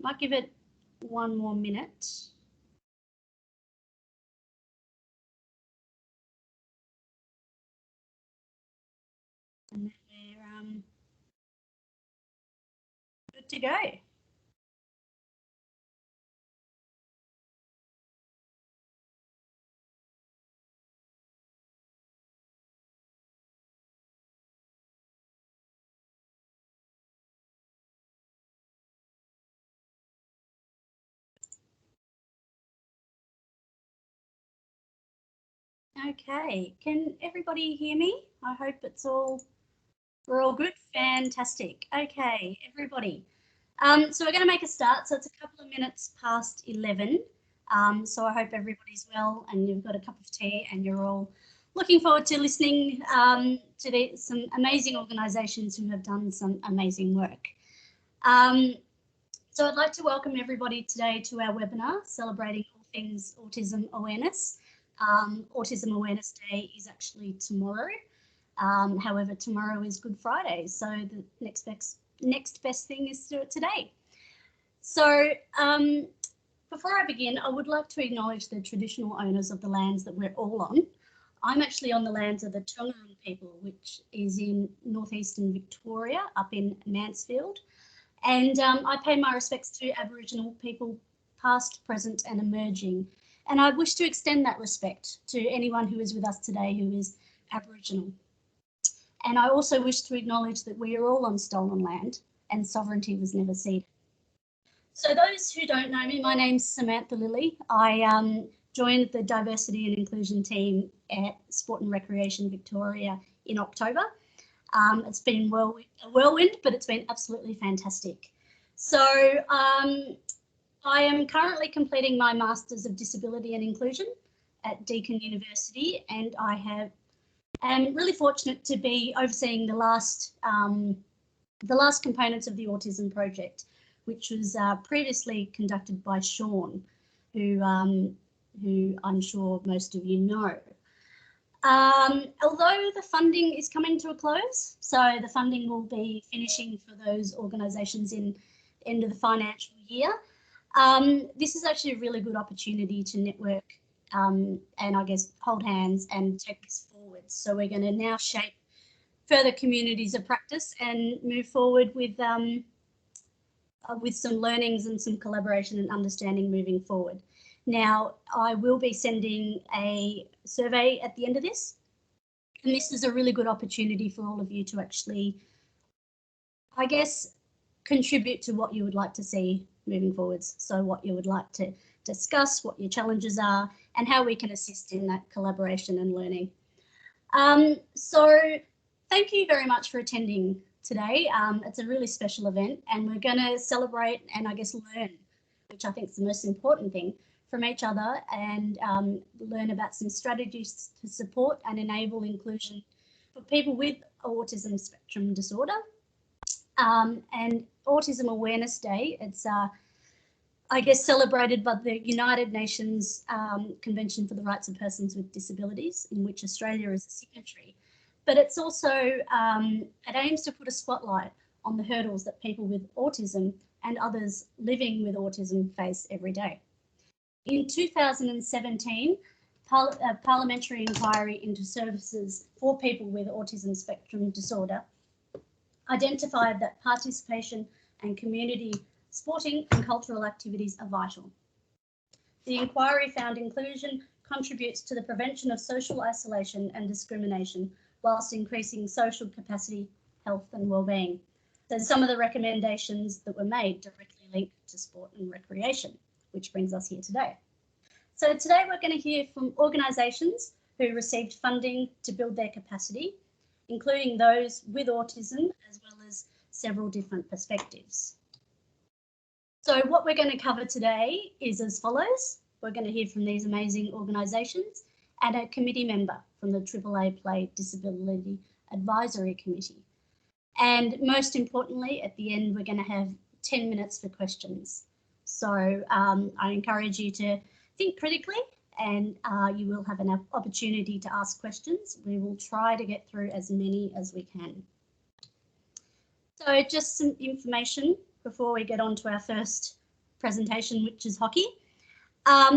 Might give it one more minute. And then we're good to go. Okay, can everybody hear me? I hope we're all good. Fantastic. Okay, everybody. So we're going to make a start. So it's a couple of minutes past 11. So I hope everybody's well and you've got a cup of tea and you're all looking forward to listening to some amazing organisations who have done some amazing work. So I'd like to welcome everybody today to our webinar celebrating all things autism awareness. Autism Awareness Day is actually tomorrow. However, tomorrow is Good Friday, so the next best thing is to do it today. So before I begin, I would like to acknowledge the traditional owners of the lands that we're all on. I'm actually on the lands of the Taungurung people, which is in northeastern Victoria, up in Mansfield. And I pay my respects to Aboriginal people, past, present and emerging. And I wish to extend that respect to anyone who is with us today who is Aboriginal. And I also wish to acknowledge that we are all on stolen land and sovereignty was never ceded. So those who don't know me, my name's Samantha Lilly. I joined the Diversity and Inclusion team at Sport and Recreation Victoria in October. It's been a whirlwind, but it's been absolutely fantastic. So I am currently completing my Masters of Disability and Inclusion at Deakin University, and I am really fortunate to be overseeing the last components of the Autism Project, which was previously conducted by Sean, who I'm sure most of you know. Although the funding is coming to a close, so the funding will be finishing for those organisations in end of the financial year. This is actually a really good opportunity to network and I guess hold hands and take this forward. So we're going to now shape further communities of practice and move forward with some learnings and some collaboration and understanding moving forward. Now, I will be sending a survey at the end of this, and this is a really good opportunity for all of you to actually, I guess, contribute to what you would like to see moving forwards. So what you would like to discuss, what your challenges are, and how we can assist in that collaboration and learning. So thank you very much for attending today. It's a really special event, and we're going to celebrate and I guess learn, which I think is the most important thing, from each other, and learn about some strategies to support and enable inclusion for people with autism spectrum disorder. And Autism Awareness Day, it's I guess celebrated by the United Nations Convention for the Rights of Persons with Disabilities, in which Australia is a signatory. But it's also, it aims to put a spotlight on the hurdles that people with autism and others living with autism face every day. In 2017, a parliamentary inquiry into services for people with autism spectrum disorder identified that participation and community sporting and cultural activities are vital. The inquiry found inclusion contributes to the prevention of social isolation and discrimination whilst increasing social capacity, health and wellbeing. So some of the recommendations that were made directly link to sport and recreation, which brings us here today. So today we're going to hear from organisations who received funding to build their capacity, including those with autism, as well as several different perspectives. So what we're going to cover today is as follows. We're going to hear from these amazing organisations and a committee member from the AAA Play Disability Advisory Committee. And most importantly, at the end, we're going to have 10 minutes for questions. So I encourage you to think critically, and you will have an opportunity to ask questions. We will try to get through as many as we can. So just some information before we get on to our first presentation, which is hockey.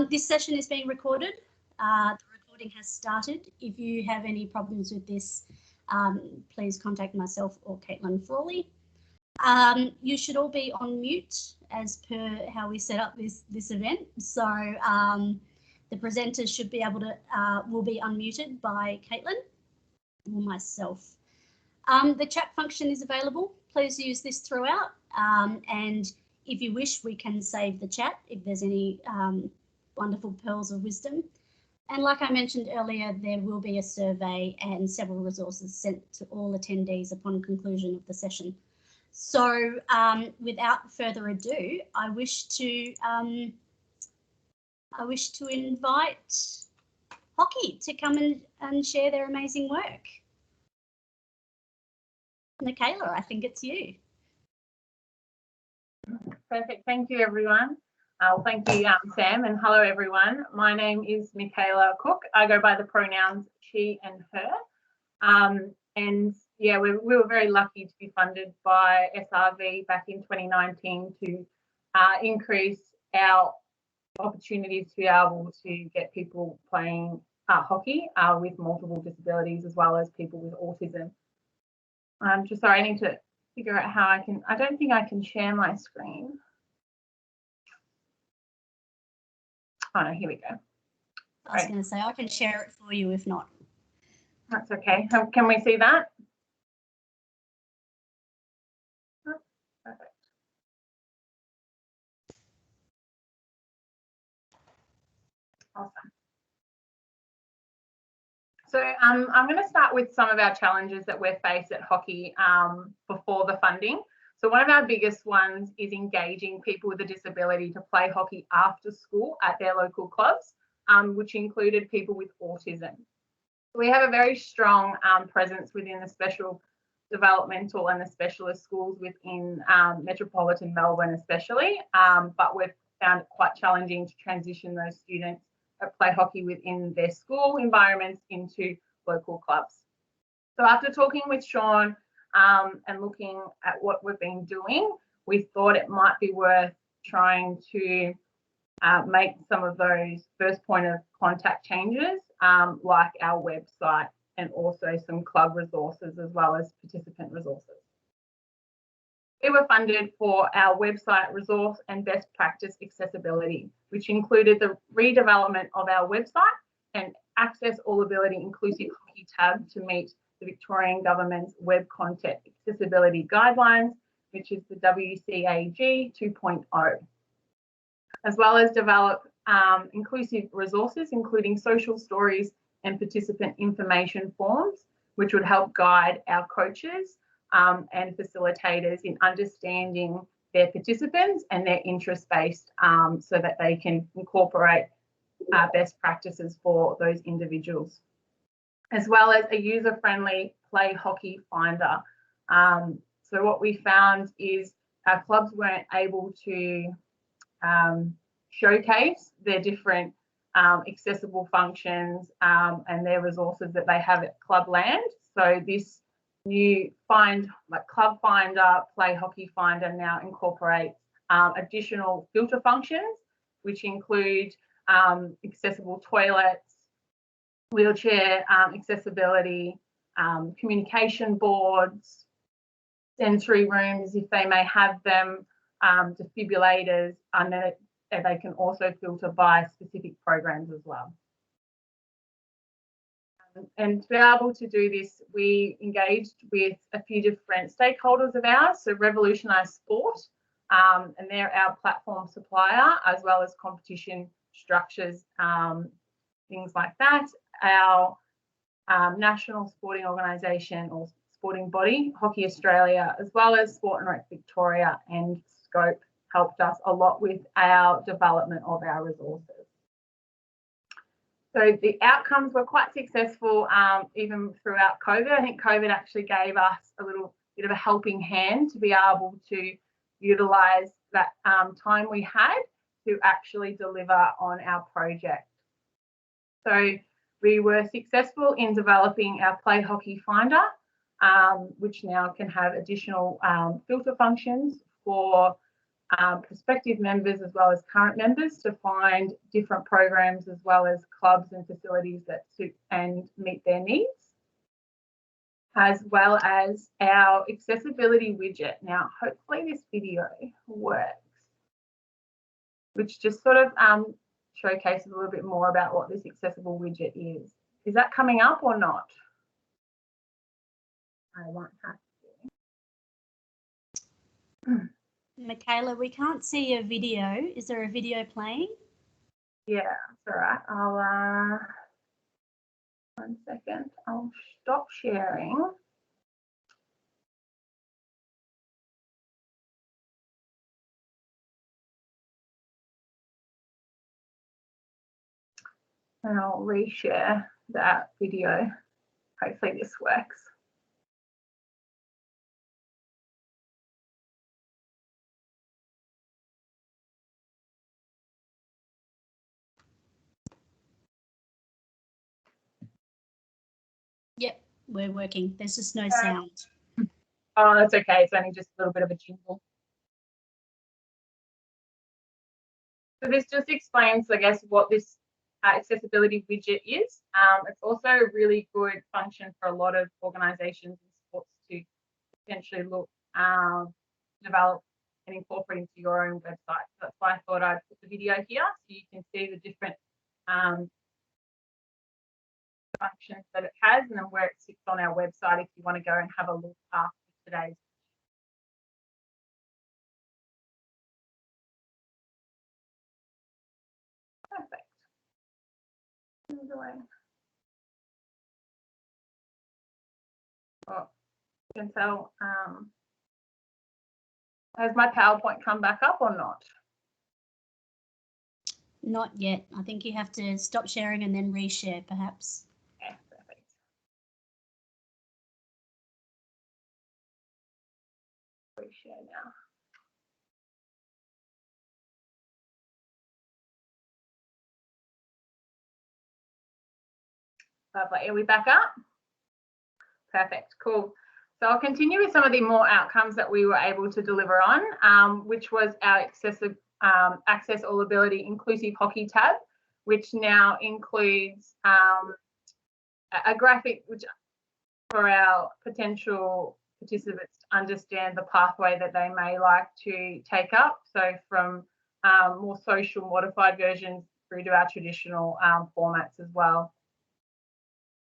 This session is being recorded. The recording has started. If you have any problems with this, please contact myself or Caitlin Frawley. You should all be on mute as per how we set up this event. So the presenters should be able to, will be unmuted by Caitlin or myself. The chat function is available. Please use this throughout. And if you wish, we can save the chat if there's any wonderful pearls of wisdom. And like I mentioned earlier, there will be a survey and several resources sent to all attendees upon conclusion of the session. So without further ado, I wish to invite Hockey to come and share their amazing work. Michaela, I think it's you. Perfect. Thank you, everyone. Thank you, Sam, and hello, everyone. My name is Michaela Cook. I go by the pronouns she and her. And yeah, we were very lucky to be funded by SRV back in 2019 to increase our opportunities to be able to get people playing hockey with multiple disabilities, as well as people with autism. Just sorry, I need to figure out how I don't think I can share my screen. Oh no, here we go. I was going to say I can share it for you if not. That's okay. Can we see that? Oh, perfect. Awesome. So I'm going to start with some of our challenges that we're faced at hockey before the funding. So one of our biggest ones is engaging people with a disability to play hockey after school at their local clubs, which included people with autism. We have a very strong presence within the special developmental and the specialist schools within metropolitan Melbourne especially, but we've found it quite challenging to transition those students that play hockey within their school environments into local clubs. So after talking with Sean and looking at what we've been doing, we thought it might be worth trying to make some of those first point of contact changes, like our website and also some club resources as well as participant resources. We were funded for our website resource and best practice accessibility, which included the redevelopment of our website and access all ability inclusive hockey tab to meet the Victorian Government's Web Content Accessibility Guidelines, which is the WCAG 2.0, as well as develop inclusive resources, including social stories and participant information forms, which would help guide our coaches and facilitators in understanding their participants and their interest-based so that they can incorporate best practices for those individuals, as well as a user-friendly play hockey finder. So what we found is our clubs weren't able to showcase their different accessible functions and their resources that they have at Clubland. So this new Club Finder, Play Hockey Finder now incorporates additional filter functions, which include accessible toilets, wheelchair accessibility, communication boards, sensory rooms if they may have them, defibrillators, and then they can also filter by specific programs as well. And to be able to do this, we engaged with a few different stakeholders of ours, so Revolutionise Sport, and they're our platform supplier, as well as competition structures, things like that. Our national sporting organisation or sporting body, Hockey Australia, as well as Sport and Rec Victoria and Scope helped us a lot with our development of our resources. So the outcomes were quite successful even throughout COVID. I think COVID actually gave us a little bit of a helping hand to be able to utilise that time we had to actually deliver on our project. So we were successful in developing our Play Hockey Finder, which now can have additional filter functions for prospective members as well as current members to find different programs as well as clubs and facilities that suit and meet their needs, as well as our accessibility widget. Now, hopefully this video works, which just sort of showcases a little bit more about what this accessible widget is. Is that coming up or not? I won't have to. Michaela, we can't see your video. Is there a video playing? Yeah, it's all right. I'll 1 second. I'll stop sharing. And I'll reshare that video. Hopefully this works. Yep, we're working. There's just no sound. Oh, that's okay. It's only just a little bit of a jingle. So this just explains, I guess, what this accessibility widget is. It's also a really good function for a lot of organisations and sports to potentially look, develop and incorporate into your own website. So that's why I thought I'd put the video here so you can see the different functions that it has and then where it sits on our website if you want to go and have a look after today's. Perfect. Oh, you can tell. Has my PowerPoint come back up or not? Not yet. I think you have to stop sharing and then reshare, perhaps. Okay, perfect. Reshare now. Lovely. Are we back up? Perfect. Cool. So I'll continue with some of the more outcomes that we were able to deliver on, which was our access all ability inclusive hockey tab, which now includes a graphic which for our potential participants to understand the pathway that they may like to take up. So from more social modified versions through to our traditional formats as well.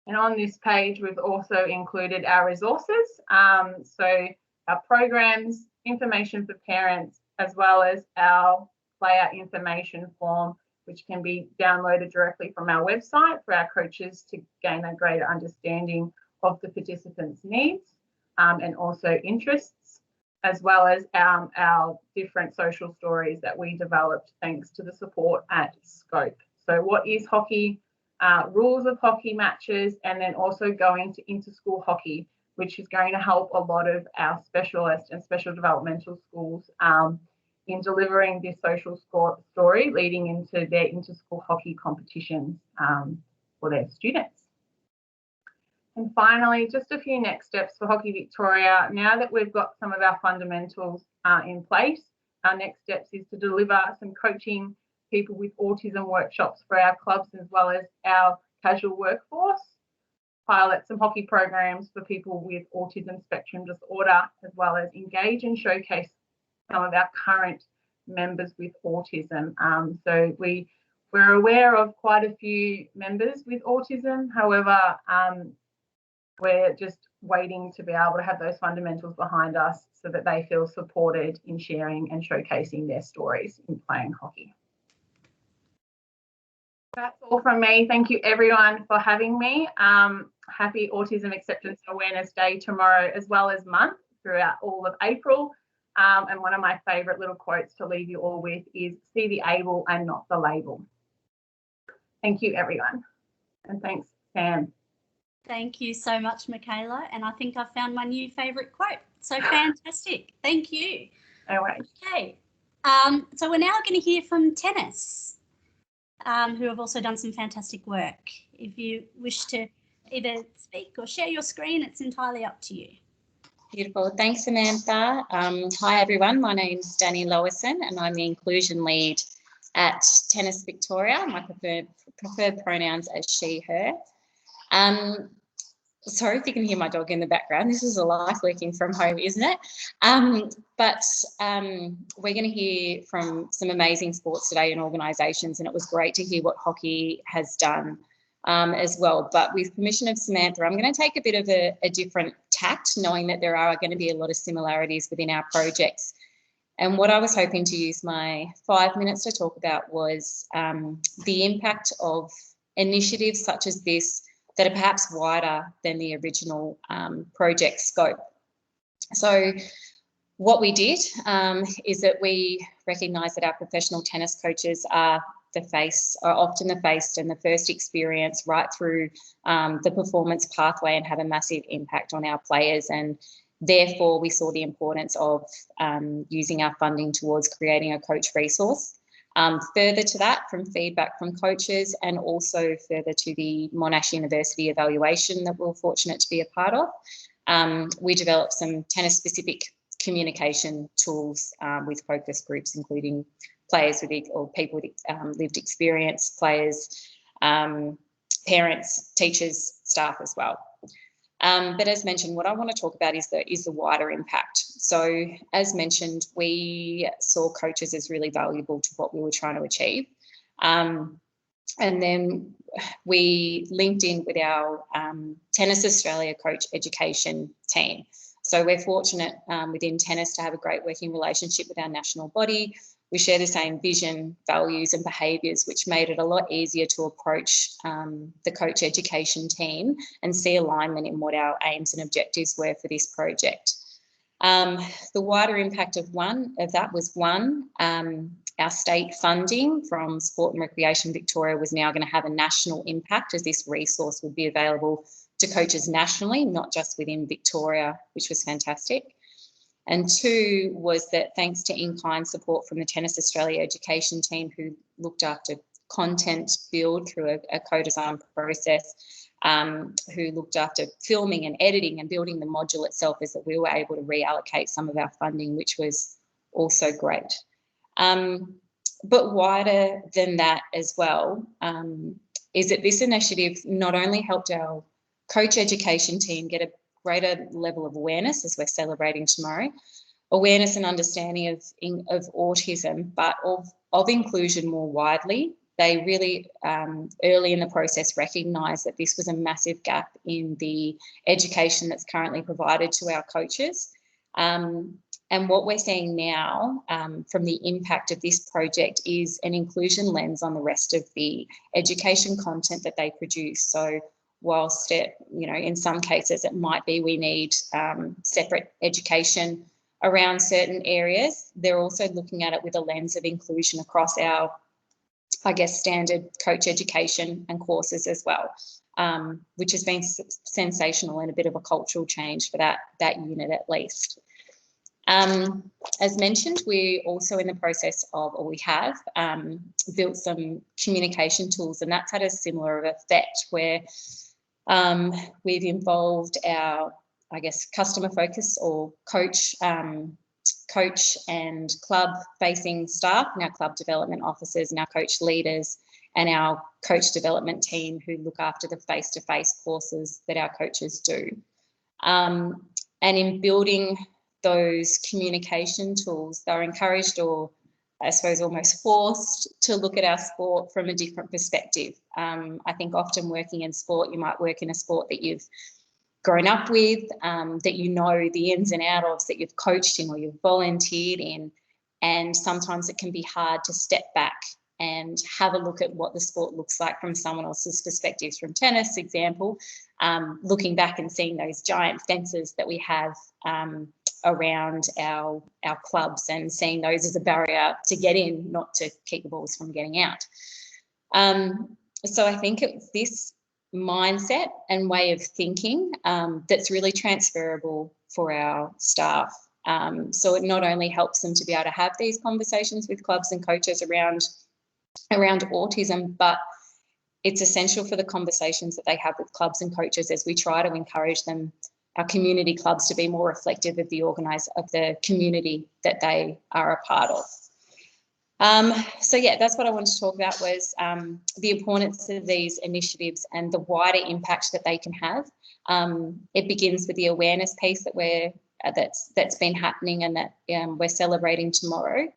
And on this page, we've also included our resources. So our programs, information for parents, as well as our player information form, which can be downloaded directly from our website for our coaches to gain a greater understanding of the participants' needs and also interests, as well as our different social stories that we developed thanks to the support at Scope. So what is hockey? Rules of hockey matches, and then also going to inter-school hockey, which is going to help a lot of our specialist and special developmental schools in delivering this social story leading into their inter-school hockey competitions for their students. And finally, just a few next steps for Hockey Victoria. Now that we've got some of our fundamentals in place, our next steps is to deliver some coaching people with autism workshops for our clubs as well as our casual workforce, pilot some hockey programs for people with autism spectrum disorder, as well as engage and showcase some of our current members with autism. So we're aware of quite a few members with autism. However, we're just waiting to be able to have those fundamentals behind us so that they feel supported in sharing and showcasing their stories in playing hockey. That's all from me. Thank you everyone for having me. Happy Autism Acceptance Awareness Day tomorrow as well as month throughout all of April. And one of my favourite little quotes to leave you all with is see the able and not the label. Thank you everyone. And thanks, Sam. Thank you so much, Michaela. And I think I found my new favourite quote. So fantastic. Thank you. No worries. Okay. So we're now going to hear from Tennis, who have also done some fantastic work. If you wish to either speak or share your screen, it's entirely up to you. Beautiful. Thanks, Samantha. Hi, everyone. My name's Danny Lowison, and I'm the inclusion lead at Tennis Victoria. My preferred pronouns as she, her. Sorry if you can hear my dog in the background. This is a life working from home, isn't it? But we're going to hear from some amazing sports today and organisations, and it was great to hear what hockey has done as well. But with permission of Samantha, I'm going to take a bit of a different tact, knowing that there are going to be a lot of similarities within our projects. And what I was hoping to use my 5 minutes to talk about was the impact of initiatives such as this that are perhaps wider than the original project scope. So what we did is that we recognised that our professional tennis coaches are often the face and the first experience right through the performance pathway and have a massive impact on our players. And therefore, we saw the importance of using our funding towards creating a coach resource. Further to that, from feedback from coaches and also further to the Monash University evaluation that we're fortunate to be a part of, we developed some tennis-specific communication tools with focus groups, including players or people with lived experience, players, parents, teachers, staff as well. But as mentioned, what I want to talk about is the wider impact. So as mentioned, we saw coaches as really valuable to what we were trying to achieve. And then we linked in with our Tennis Australia coach education team. So we're fortunate within tennis to have a great working relationship with our national body. We share the same vision, values and behaviours, which made it a lot easier to approach the coach education team and see alignment in what our aims and objectives were for this project. The wider impact of that was our state funding from Sport and Recreation Victoria was now going to have a national impact, as this resource would be available to coaches nationally, not just within Victoria, which was fantastic. And two was that thanks to in-kind support from the Tennis Australia education team, who looked after content build through a co-design process, who looked after filming and editing and building the module itself, is that we were able to reallocate some of our funding, which was also great. But wider than that as well, is that this initiative not only helped our coach education team get a greater level of awareness, as we're celebrating tomorrow, awareness and understanding of autism, but of inclusion more widely. They really early in the process recognised that this was a massive gap in the education that's currently provided to our coaches. And what we're seeing now from the impact of this project is an inclusion lens on the rest of the education content that they produce. So whilst in some cases it might be we need separate education around certain areas, they're also looking at it with a lens of inclusion across our, standard coach education and courses as well, which has been sensational and a bit of a cultural change for that unit at least. As mentioned, we're also in the process of, or we have built some communication tools, and that's had a similar effect where we've involved our, customer focus or coach and club facing staff, and our club development officers and our coach leaders and our coach development team who look after the face-to-face courses that our coaches do. And in building those communication tools, they're encouraged, or I suppose almost forced, to look at our sport from a different perspective. I think often working in sport, you might work in a sport that you've grown up with, that you know the ins and outs of, that you've coached in or you've volunteered in, and sometimes it can be hard to step back and have a look at what the sport looks like from someone else's perspective. From tennis example, looking back and seeing those giant fences that we have around our clubs and seeing those as a barrier to get in, not to keep the balls from getting out. So I think it's this mindset and way of thinking that's really transferable for our staff. So it not only helps them to be able to have these conversations with clubs and coaches around autism, but it's essential for the conversations that they have with clubs and coaches as we try to encourage them our community clubs to be more reflective of the community that they are a part of. So yeah, that's what I wanted to talk about, was the importance of these initiatives and the wider impact that they can have. It begins with the awareness piece that's been happening and that we're celebrating tomorrow.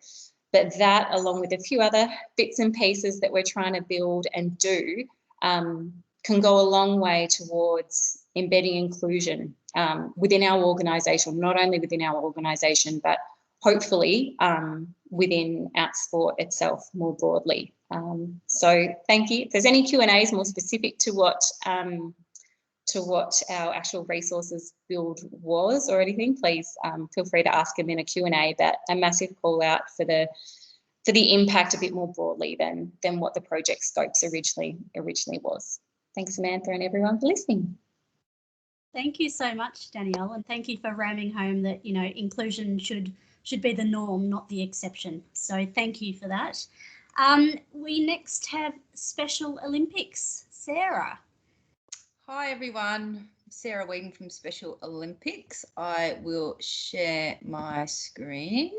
But that, along with a few other bits and pieces that we're trying to build and do, can go a long way towards embedding inclusion within our organisation, not only within our organisation, but hopefully within our sport itself more broadly. So thank you. If there's any Q&As more specific to what our actual resources build was or anything, please feel free to ask them in a Q&A. But a massive call out for the impact a bit more broadly than what the project scopes originally was. Thanks, Samantha, and everyone for listening. Thank you so much, Danielle, and thank you for ramming home that, you know, inclusion should be the norm, not the exception. So thank you for that. We next have Special Olympics. Sarah. Hi everyone, Sarah Whedon from Special Olympics. I will share my screen.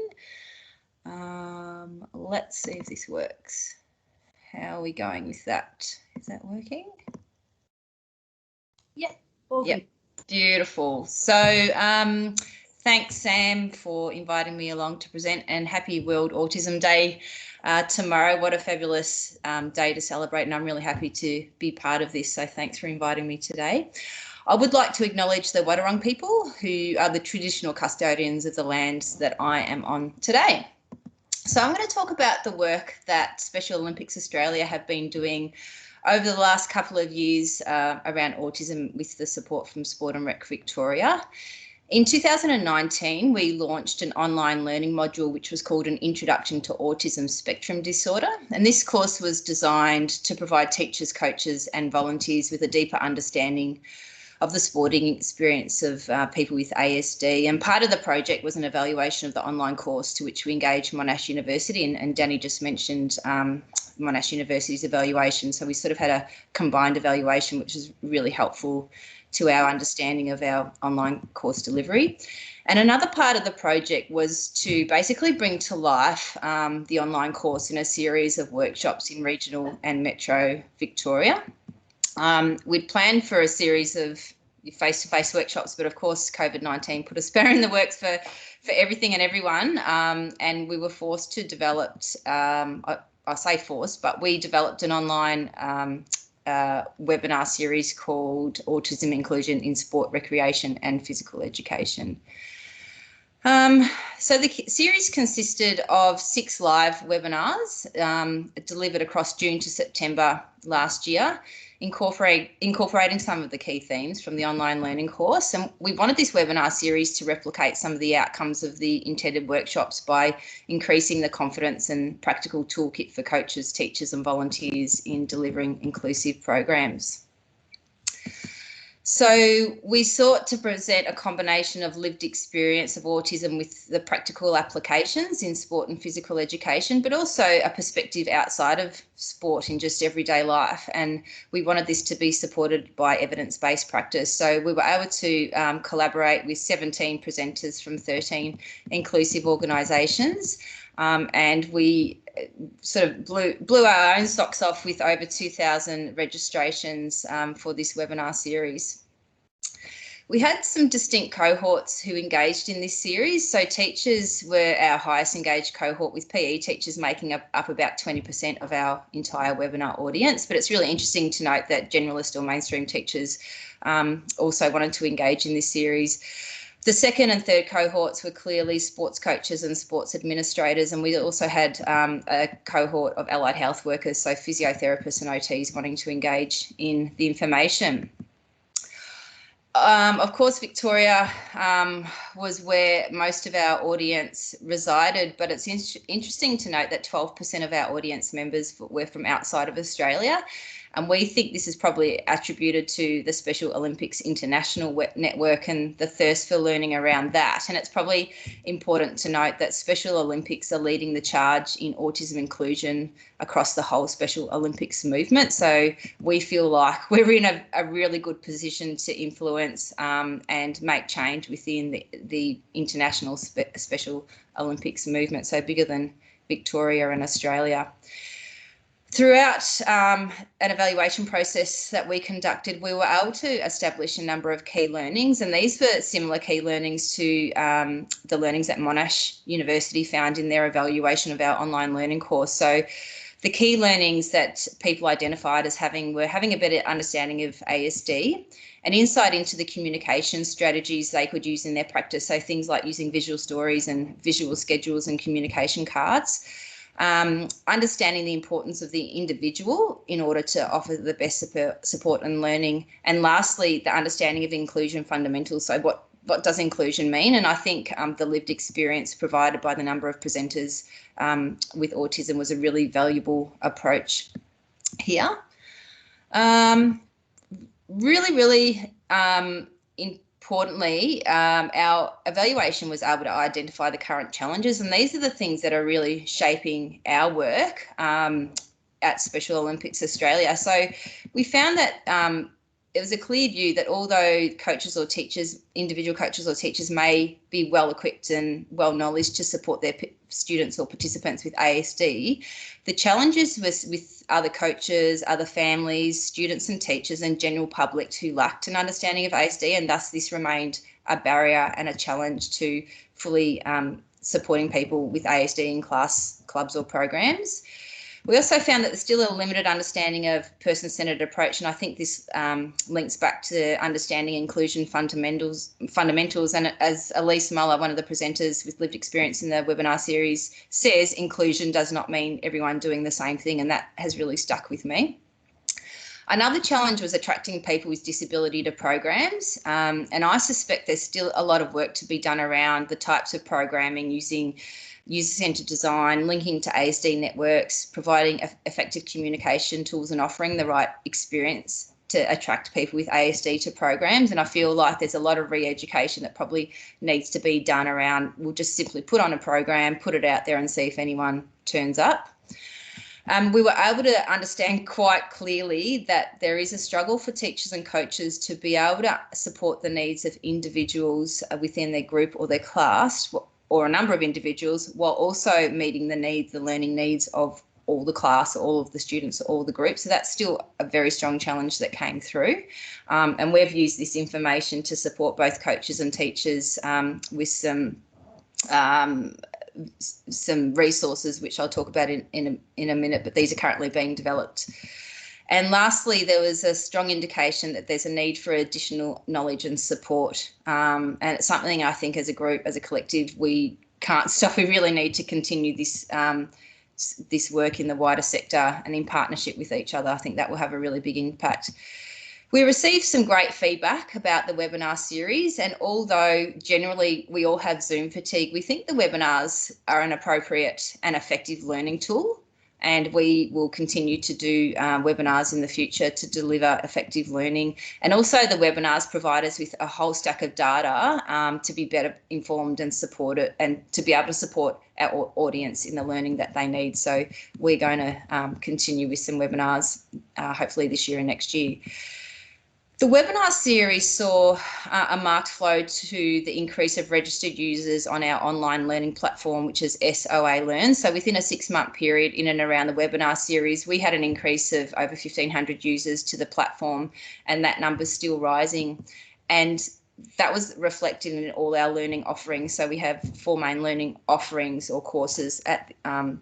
Let's see if this works. How are we going with that? Is that working? Yep, all good. Beautiful. So thanks, Sam, for inviting me along to present, and happy World Autism Day tomorrow. What a fabulous day to celebrate, and I'm really happy to be part of this. So thanks for inviting me today. I would like to acknowledge the Wadawurrung people, who are the traditional custodians of the lands that I am on today. So I'm going to talk about the work that Special Olympics Australia have been doing over the last couple of years around autism with the support from Sport and Rec Victoria. In 2019, we launched an online learning module which was called an Introduction to Autism Spectrum Disorder. And this course was designed to provide teachers, coaches and volunteers with a deeper understanding of the sporting experience of people with ASD. And part of the project was an evaluation of the online course, to which we engaged Monash University, and Danny just mentioned Monash University's evaluation. So we sort of had a combined evaluation, which is really helpful to our understanding of our online course delivery. And another part of the project was to basically bring to life the online course in a series of workshops in regional and metro Victoria. We'd planned for a series of face-to-face workshops, but of course COVID-19 put a spanner in the works for everything and everyone, and we were forced to develop, I say forced, but we developed an online webinar series called Autism Inclusion in Sport, Recreation and Physical Education. So the series consisted of 6 live webinars delivered across June to September last year, incorporating some of the key themes from the online learning course. And we wanted this webinar series to replicate some of the outcomes of the intended workshops by increasing the confidence and practical toolkit for coaches, teachers and volunteers in delivering inclusive programs. So we sought to present a combination of lived experience of autism with the practical applications in sport and physical education, but also a perspective outside of sport in just everyday life. And we wanted this to be supported by evidence-based practice. So we were able to collaborate with 17 presenters from 13 inclusive organisations, and we sort of blew our own socks off with over 2,000 registrations for this webinar series. We had some distinct cohorts who engaged in this series. So teachers were our highest engaged cohort, with PE teachers making up about 20% of our entire webinar audience. But it's really interesting to note that generalist or mainstream teachers also wanted to engage in this series. The second and third cohorts were clearly sports coaches and sports administrators, and we also had a cohort of allied health workers, so physiotherapists and OTs, wanting to engage in the information. Of course, Victoria was where most of our audience resided, but it's interesting to note that 12% of our audience members were from outside of Australia. And we think this is probably attributed to the Special Olympics International Network and the thirst for learning around that. And it's probably important to note that Special Olympics are leading the charge in autism inclusion across the whole Special Olympics movement. So we feel like we're in a really good position to influence and make change within the international Special Olympics movement, so bigger than Victoria and Australia. Throughout an evaluation process that we conducted, we were able to establish a number of key learnings, and these were similar key learnings to the learnings that Monash University found in their evaluation of our online learning course. So the key learnings that people identified as were having a better understanding of ASD, and insight into the communication strategies they could use in their practice. So things like using visual stories and visual schedules and communication cards. Understanding the importance of the individual in order to offer the best support and learning. And lastly, the understanding of inclusion fundamentals. So what does inclusion mean? And I think the lived experience provided by the number of presenters with autism was a really valuable approach here. Really importantly, our evaluation was able to identify the current challenges, and these are the things that are really shaping our work at Special Olympics Australia. So we found that it was a clear view that although coaches or teachers, individual coaches or teachers may be well equipped and well knowledge to support their students or participants with ASD, the challenges was with other coaches, other families, students and teachers and general public who lacked an understanding of ASD, and thus this remained a barrier and a challenge to fully supporting people with ASD in class, clubs or programs. We also found that there's still a limited understanding of person-centred approach, and I think this links back to understanding inclusion fundamentals. And as Elise Muller, one of the presenters with lived experience in the webinar series, says, inclusion does not mean everyone doing the same thing, and that has really stuck with me. Another challenge was attracting people with disability to programs, and I suspect there's still a lot of work to be done around the types of programming using user-centred design, linking to ASD networks, providing effective communication tools and offering the right experience to attract people with ASD to programs. And I feel like there's a lot of re-education that probably needs to be done around, we'll just simply put on a program, put it out there and see if anyone turns up. We were able to understand quite clearly that there is a struggle for teachers and coaches to be able to support the needs of individuals within their group or their class, or a number of individuals, while also meeting the learning needs of all the class, all of the students, all the groups. So that's still a very strong challenge that came through. And we've used this information to support both coaches and teachers with some resources, which I'll talk about in a minute, but these are currently being developed. And lastly, there was a strong indication that there's a need for additional knowledge and support. And it's something I think as a group, as a collective, we can't stop. We really need to continue this this work in the wider sector and in partnership with each other. I think that will have a really big impact. We received some great feedback about the webinar series, and although generally we all have Zoom fatigue, we think the webinars are an appropriate and effective learning tool. And we will continue to do webinars in the future to deliver effective learning. And also the webinars provide us with a whole stack of data to be better informed and supported, and to be able to support our audience in the learning that they need. So we're going to continue with some webinars, hopefully this year and next year. The webinar series saw a marked flow to the increase of registered users on our online learning platform, which is SOA Learn. So within a 6-month period in and around the webinar series, we had an increase of over 1,500 users to the platform, and that number's still rising. And that was reflected in all our learning offerings. So we have 4 main learning offerings or courses at on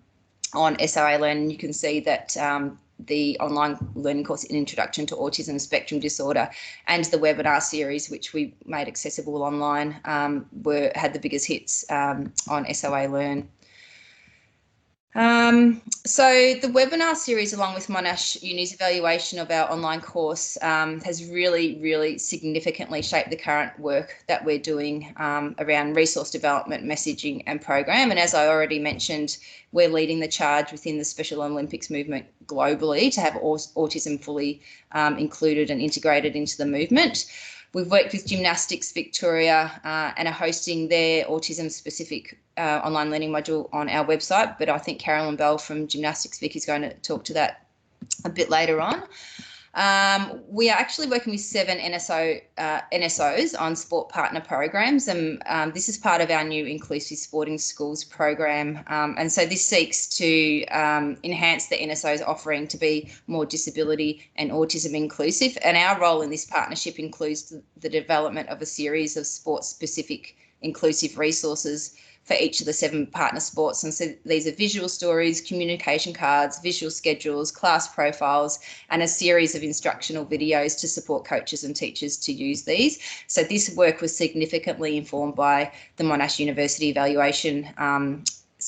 SOA Learn, and you can see that the online learning course in Introduction to Autism Spectrum Disorder and the webinar series, which we made accessible online, had the biggest hits on SOA Learn. So the webinar series, along with Monash Uni's evaluation of our online course, has really significantly shaped the current work that we're doing around resource development, messaging and program. And as I already mentioned, we're leading the charge within the Special Olympics movement globally to have autism fully included and integrated into the movement. We've worked with Gymnastics Victoria and are hosting their autism-specific online learning module on our website, but I think Carolyn Bell from Gymnastics Vic is going to talk to that a bit later on. We are actually working with 7 NSOs on sport partner programs, and this is part of our new Inclusive Sporting Schools program. And so this seeks to enhance the NSO's offering to be more disability and autism inclusive. And our role in this partnership includes the development of a series of sport-specific inclusive resources for each of the 7 partner sports. And so these are visual stories, communication cards, visual schedules, class profiles, and a series of instructional videos to support coaches and teachers to use these. So this work was significantly informed by the Monash University evaluation,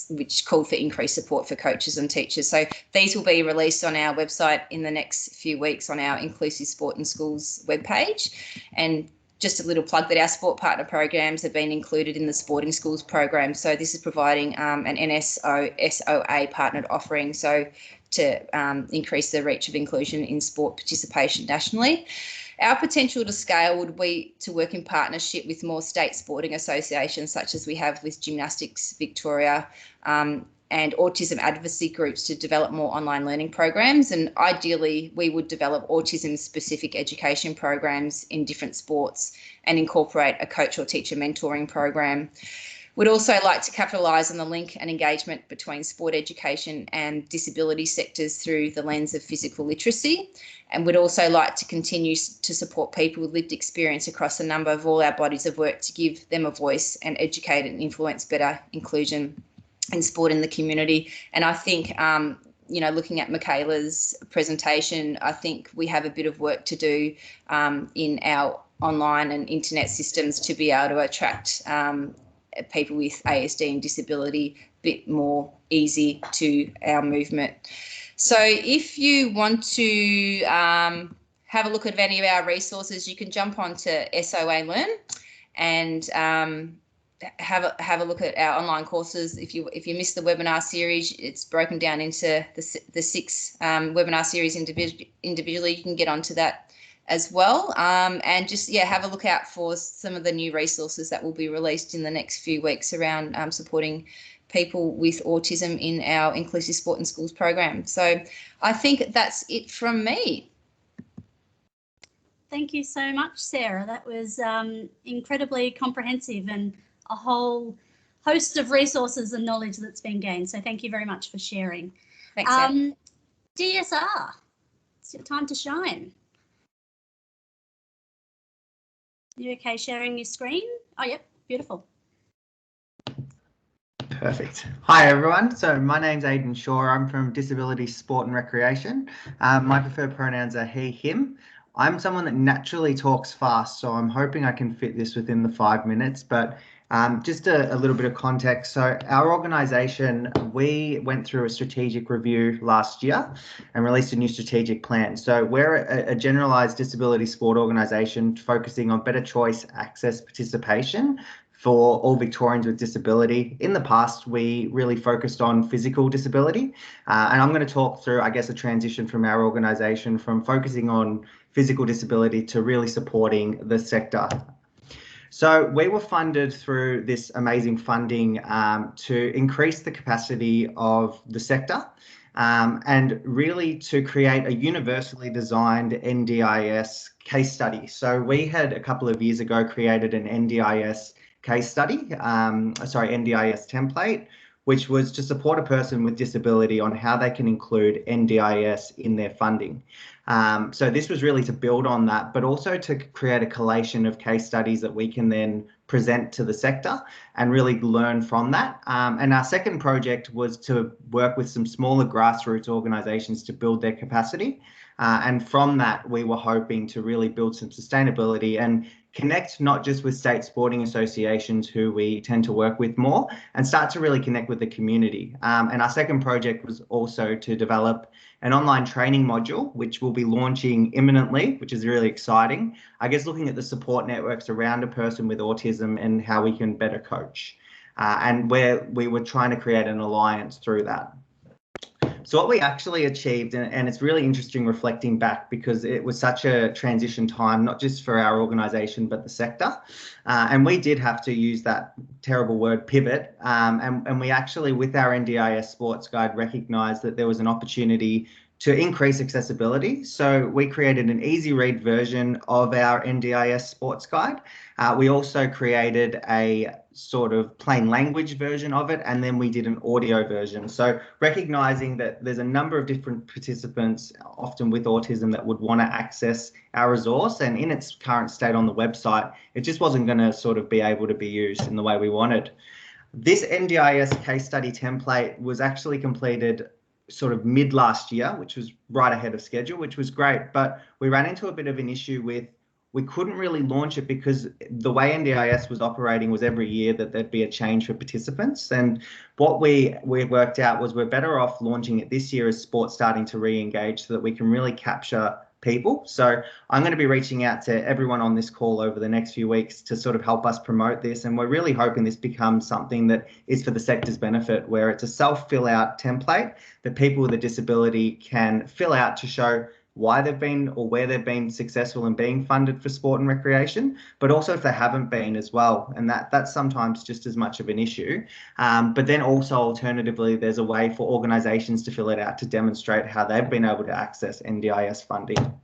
which called for increased support for coaches and teachers. So these will be released on our website in the next few weeks on our Inclusive Sport in Schools webpage. And just a little plug that our sport partner programs have been included in the Sporting Schools program. So this is providing an NSO SOA partnered offering, so to increase the reach of inclusion in sport participation nationally. Our potential to scale would be to work in partnership with more state sporting associations, such as we have with Gymnastics Victoria, and autism advocacy groups to develop more online learning programs. And ideally, we would develop autism-specific education programs in different sports and incorporate a coach or teacher mentoring program. We'd also like to capitalise on the link and engagement between sport education and disability sectors through the lens of physical literacy. And we'd also like to continue to support people with lived experience across a number of all our bodies of work to give them a voice and educate and influence better inclusion in sport in the community. And I think, looking at Michaela's presentation, I think we have a bit of work to do in our online and internet systems to be able to attract people with ASD and disability a bit more easy to our movement. So if you want to have a look at any of our resources, you can jump onto SOA Learn and have a look at our online courses. If you missed the webinar series, it's broken down into the 6 webinar series individually. You can get onto that as well, and just have a look out for some of the new resources that will be released in the next few weeks around supporting people with autism in our Inclusive Sport in Schools program. So I think that's it from me. Thank you so much, Sarah. That was incredibly comprehensive and a whole host of resources and knowledge that's been gained. So thank you very much for sharing. Thanks, Sam. DSR, it's your time to shine. You okay sharing your screen? Oh, yep, beautiful. Perfect. Hi, everyone. So my name's Aidan Shaw. I'm from Disability Sport and Recreation. My preferred pronouns are he, him. I'm someone that naturally talks fast, so I'm hoping I can fit this within the 5 minutes, but just a little bit of context. So our organisation, we went through a strategic review last year and released a new strategic plan. So we're a generalised disability sport organisation focusing on better choice, access, participation for all Victorians with disability. In the past, we really focused on physical disability, and I'm going to talk through, I guess, a transition from our organisation from focusing on physical disability to really supporting the sector. So we were funded through this amazing funding to increase the capacity of the sector and really to create a universally designed NDIS case study. So we had a couple of years ago created an NDIS case study, NDIS template, which was to support a person with disability on how they can include NDIS in their funding. So this was really to build on that, but also to create a collation of case studies that we can then present to the sector and really learn from that. And our second project was to work with some smaller grassroots organisations to build their capacity. And from that, we were hoping to really build some sustainability and connect not just with state sporting associations who we tend to work with more, and start to really connect with the community. And our second project was also to develop an online training module, which we'll be launching imminently, which is really exciting. I guess looking at the support networks around a person with autism and how we can better coach. And where we were trying to create an alliance through that. So what we actually achieved, and it's really interesting reflecting back because it was such a transition time, not just for our organisation, but the sector. And we did have to use that terrible word pivot. And we actually, with our NDIS Sports Guide, recognised that there was an opportunity to increase accessibility. So we created an easy read version of our NDIS Sports Guide. We also created a sort of plain language version of it, and then we did an audio version. So recognizing that there's a number of different participants, often with autism, that would want to access our resource, and in its current state on the website, it just wasn't going to sort of be able to be used in the way we wanted. This NDIS case study template was actually completed sort of mid last year, which was right ahead of schedule, which was great. But we ran into a bit of an issue with, we couldn't really launch it because the way NDIS was operating was every year that there'd be a change for participants. And what we worked out was we're better off launching it this year as sport's starting to re-engage so that we can really capture people. So I'm going to be reaching out to everyone on this call over the next few weeks to sort of help us promote this. And we're really hoping this becomes something that is for the sector's benefit, where it's a self-fill out template that people with a disability can fill out to show why they've been or where they've been successful in being funded for sport and recreation, but also if they haven't been as well. And that's sometimes just as much of an issue. But then also alternatively, there's a way for organisations to fill it out to demonstrate how they've been able to access NDIS funding.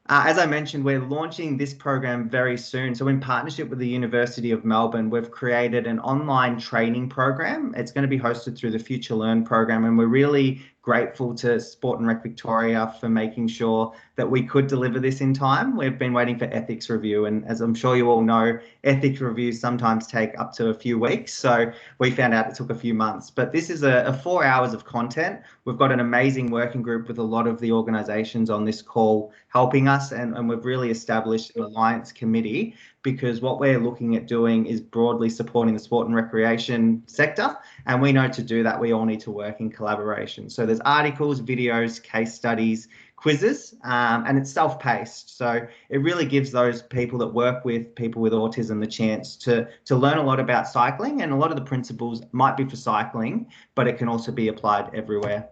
As I mentioned, we're launching this program very soon. So in partnership with the University of Melbourne, we've created an online training program. It's going to be hosted through the Future Learn program, and we're really grateful to Sport and Rec Victoria for making sure that we could deliver this in time. We've been waiting for ethics review, and as I'm sure you all know, ethics reviews sometimes take up to a few weeks. So we found out it took a few months, but this is a 4 hours of content. We've got an amazing working group with a lot of the organisations on this call helping us, and we've really established an alliance committee, because what we're looking at doing is broadly supporting the sport and recreation sector. And we know to do that, we all need to work in collaboration. So there's articles, videos, case studies, quizzes, and it's self-paced. So it really gives those people that work with people with autism the chance to learn a lot about cycling, and a lot of the principles might be for cycling, but it can also be applied everywhere.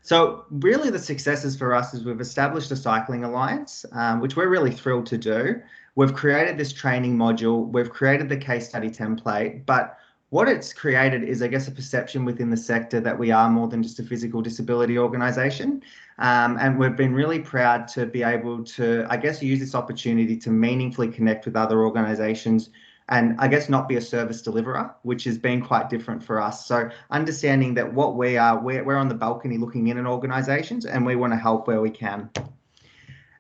So really the successes for us is we've established a cycling alliance, which we're really thrilled to do. We've created this training module, we've created the case study template, but what it's created is, I guess, a perception within the sector that we are more than just a physical disability organisation. And we've been really proud to be able to, I guess, use this opportunity to meaningfully connect with other organisations and, I guess, not be a service deliverer, which has been quite different for us. So understanding that what we are, we're on the balcony looking in at organisations, and we want to help where we can.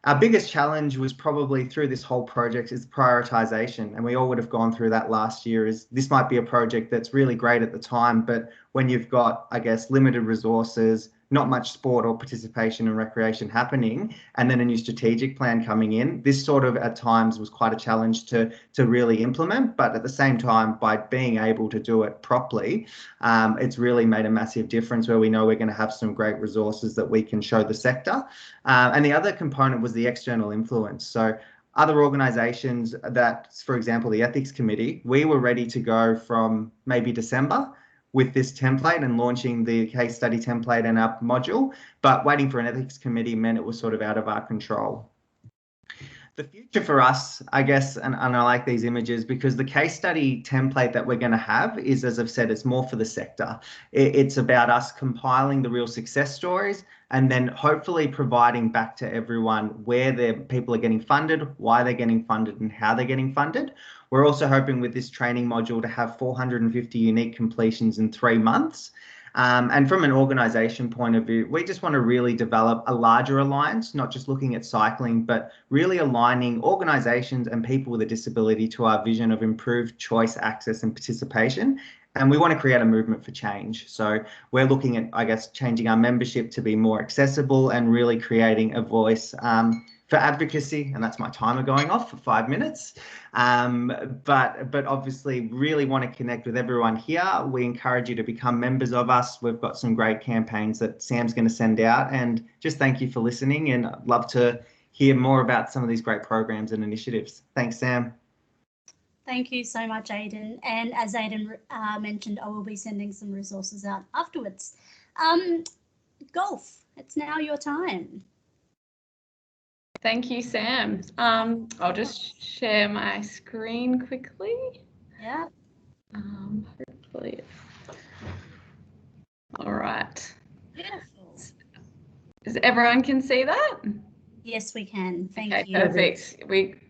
Our biggest challenge was probably through this whole project is prioritisation, and we all would have gone through that last year. Is this might be a project that's really great at the time, but when you've got, I guess, limited resources, not much sport or participation and recreation happening, and then a new strategic plan coming in, this sort of at times was quite a challenge to really implement. But at the same time, by being able to do it properly, it's really made a massive difference where we know we're going to have some great resources that we can show the sector. And the other component was the external influence. So other organisations that, for example, the ethics committee, we were ready to go from maybe December with this template and launching the case study template and our module, but waiting for an ethics committee meant it was sort of out of our control. The future for us, I guess, and I like these images because the case study template that we're going to have is, as I've said, it's more for the sector. It's about us compiling the real success stories and then hopefully providing back to everyone where their people are getting funded, why they're getting funded, and how they're getting funded. We're also hoping with this training module to have 450 unique completions in 3 months. And from an organisation point of view, we just want to really develop a larger alliance, not just looking at cycling, but really aligning organisations and people with a disability to our vision of improved choice, access and participation. And we want to create a movement for change. So we're looking at, I guess, changing our membership to be more accessible and really creating a voice for advocacy, and that's my timer going off for 5 minutes. But obviously really want to connect with everyone here. We encourage you to become members of us. We've got some great campaigns that Sam's going to send out, and just thank you for listening, and I'd love to hear more about some of these great programs and initiatives. Thanks, Sam. Thank you so much, Aidan. And as Aidan mentioned, I will be sending some resources out afterwards. Golf, it's now your time. Thank you, Sam. I'll just share my screen quickly. Yeah. Hopefully. All right. Beautiful. Does everyone can see that? Yes, we can. Thank Okay, you. perfect.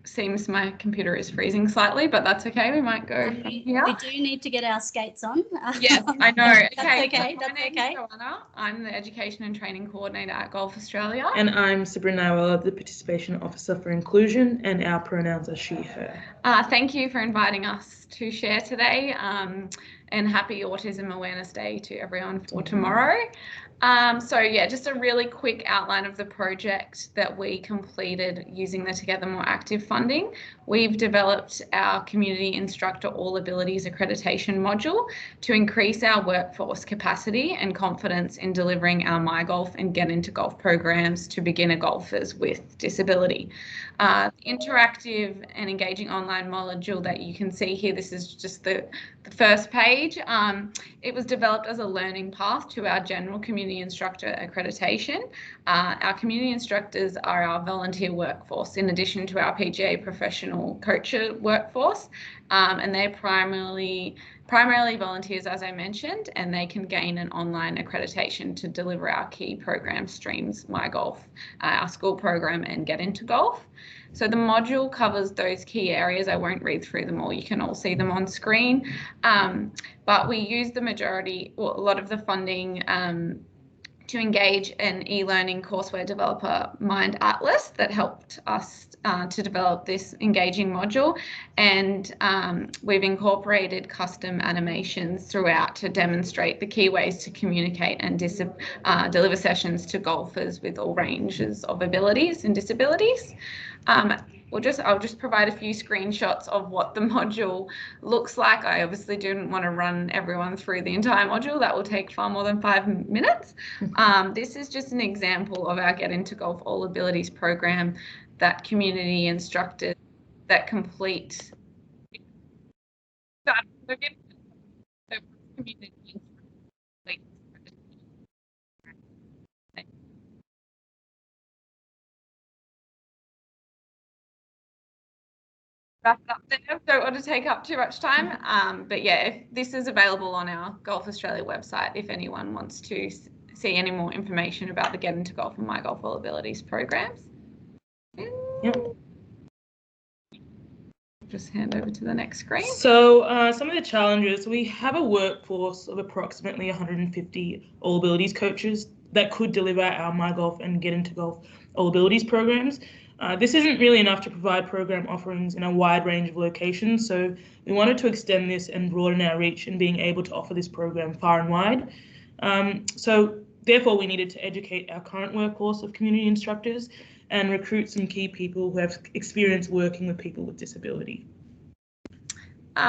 Seems my computer is freezing slightly, but that's okay. We might go from here. We do need to get our skates on. Yes, I know. That's okay. My name's Joanna. I'm the Education and Training Coordinator at Golf Australia. And I'm Sabrina Iwella, the Participation Officer for Inclusion, and our pronouns are she, her. Thank you for inviting us to share today, and happy Autism Awareness Day to everyone for tomorrow. So yeah, just a really quick outline of the project that we completed using the Together More Active funding. We've developed our Community Instructor All Abilities Accreditation module to increase our workforce capacity and confidence in delivering our My Golf and Get Into Golf programs to beginner golfers with disability. Interactive and engaging online module that you can see here, this is just the first page. It was developed as a learning path to our general community instructor accreditation. Our community instructors are our volunteer workforce in addition to our PGA professional coacher workforce, and they're primarily volunteers, as I mentioned, and they can gain an online accreditation to deliver our key program streams, My Golf, our school program, and Get Into Golf. So the module covers those key areas. I won't read through them all. You can all see them on screen. But we use a lot of the funding to engage an e-learning courseware developer, Mind Atlas, that helped us to develop this engaging module. And we've incorporated custom animations throughout to demonstrate the key ways to communicate and deliver sessions to golfers with all ranges of abilities and disabilities. I'll just provide a few screenshots of what the module looks like. I obviously didn't want to run everyone through the entire module. That will take far more than 5 minutes. This is just an example of our Get Into Golf All Abilities program that community instructors that complete. Wrap it up there. Don't want to take up too much time. But yeah, this is available on our Golf Australia website if anyone wants to see any more information about the Get Into Golf and My Golf All Abilities programs. Yep. Just hand over to the next screen. So some of the challenges, we have a workforce of approximately 150 All Abilities coaches that could deliver our My Golf and Get Into Golf All Abilities programs. This isn't really enough to provide program offerings in a wide range of locations, so we wanted to extend this and broaden our reach in being able to offer this program far and wide. So therefore, we needed to educate our current workforce of community instructors and recruit some key people who have experience working with people with disability.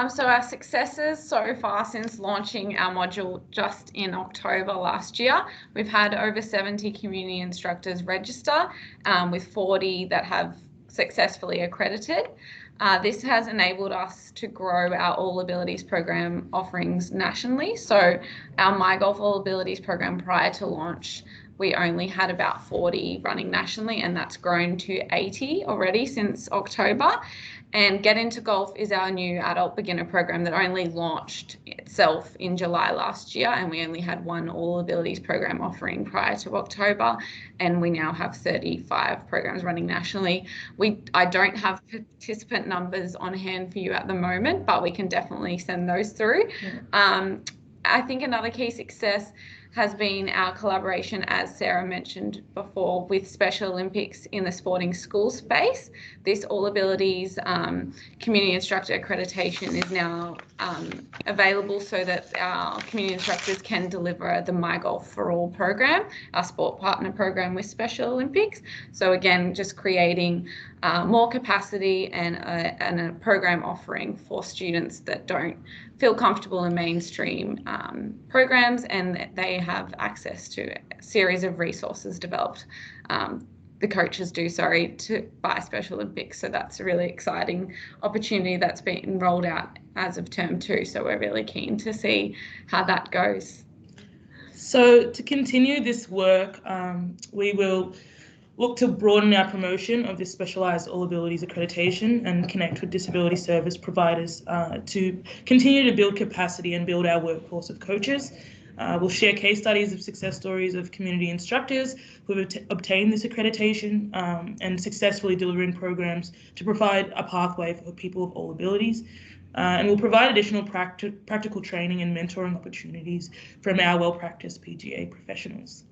So our successes so far since launching our module just in October last year, we've had over 70 community instructors register, with 40 that have successfully accredited. This has enabled us to grow our All Abilities program offerings nationally. So our My Golf All Abilities program prior to launch, we only had about 40 running nationally, and that's grown to 80 already since October. And Get Into Golf is our new adult beginner program that only launched itself in July last year, and we only had one All Abilities program offering prior to October, and we now have 35 programs running nationally. I don't have participant numbers on hand for you at the moment, but we can definitely send those through. I think another key success has been our collaboration, as Sarah mentioned before, with Special Olympics in the sporting school space. This All Abilities community instructor accreditation is now available so that our community instructors can deliver the My Golf for All program, our sport partner program with Special Olympics. So again, just creating more capacity and a program offering for students that don't feel comfortable in mainstream programs, and that they have access to a series of resources developed, the coaches do, by Special Olympics. So that's a really exciting opportunity that's been rolled out as of term 2. So we're really keen to see how that goes. So to continue this work, we will look to broaden our promotion of this specialised All Abilities accreditation and connect with disability service providers to continue to build capacity and build our workforce of coaches. We'll share case studies of success stories of community instructors who have obtained this accreditation and successfully delivering programs to provide a pathway for people of all abilities. And we'll provide additional practical training and mentoring opportunities from our well-practiced PGA professionals.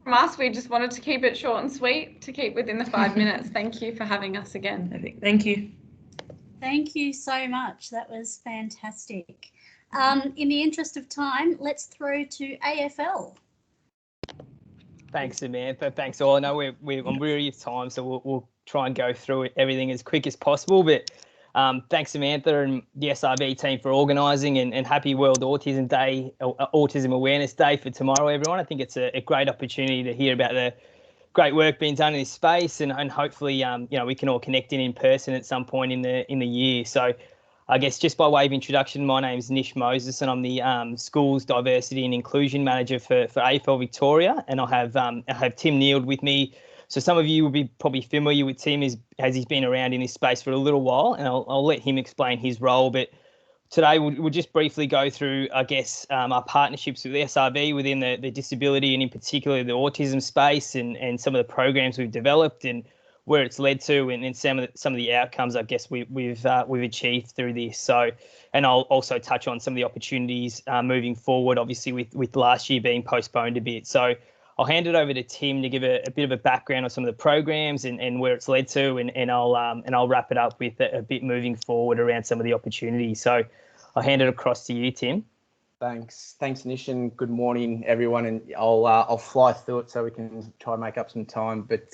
From us, we just wanted to keep it short and sweet, to keep within the 5 minutes. Thank you for having us again. Thank you. Thank you so much. That was fantastic. In the interest of time, let's throw to AFL. Thanks, Samantha. Thanks all. I know I'm weary of time, so we'll try and go through everything as quick as possible. But thanks, Samantha, and the SRB team for organising, and happy World Autism Day, Autism Awareness Day for tomorrow, everyone. I think it's a great opportunity to hear about the great work being done in this space, and hopefully, we can all connect in person at some point in the year. So, I guess just by way of introduction, my name is Nish Moses, and I'm the Schools Diversity and Inclusion Manager for AFL Victoria, and I have Tim Neild with me. So some of you will be probably familiar with Tim as he's been around in this space for a little while, and I'll let him explain his role. But today we'll just briefly go through, I guess, our partnerships with the SRB within the disability and in particular the autism space, and some of the programs we've developed and where it's led to, and some of the outcomes I guess we've achieved through this. So, and I'll also touch on some of the opportunities moving forward, obviously with last year being postponed a bit. So I'll hand it over to Tim to give a bit of a background on some of the programs and where it's led to, and I'll wrap it up with a bit moving forward around some of the opportunities. So I'll hand it across to you, Tim. Thanks, Nish, and good morning, everyone. And I'll fly through it so we can try and make up some time. But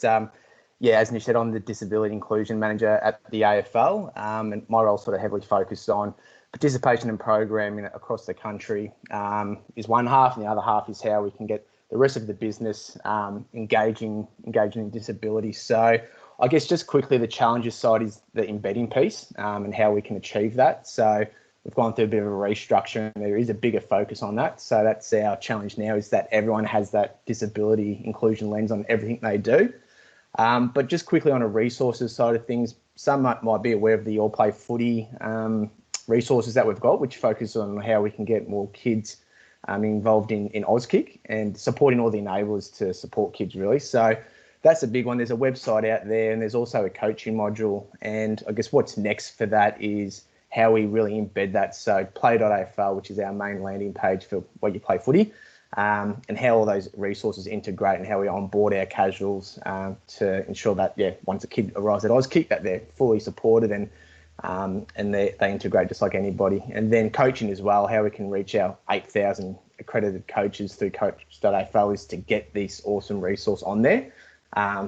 as Nish said, I'm the Disability Inclusion Manager at the AFL, and my role sort of heavily focused on participation and programming across the country is one half, and the other half is how we can get the rest of the business engaging in disability. So I guess just quickly, the challenges side is the embedding piece and how we can achieve that. So we've gone through a bit of a restructure, and there is a bigger focus on that. So that's our challenge now, is that everyone has that disability inclusion lens on everything they do. But just quickly on a resources side of things, some might be aware of the All Play Footy resources that we've got, which focus on how we can get more kids involved in AusKick and supporting all the enablers to support kids, really. So that's a big one. There's a website out there, and there's also a coaching module. And I guess what's next for that is how we really embed that. So play.afl, which is our main landing page for where you play footy, and how all those resources integrate and how we onboard our casuals to ensure that, once a kid arrives at AusKick, that they're fully supported and they integrate just like anybody. And then coaching as well, how we can reach our 8,000 accredited coaches through coach.afl is to get this awesome resource on there.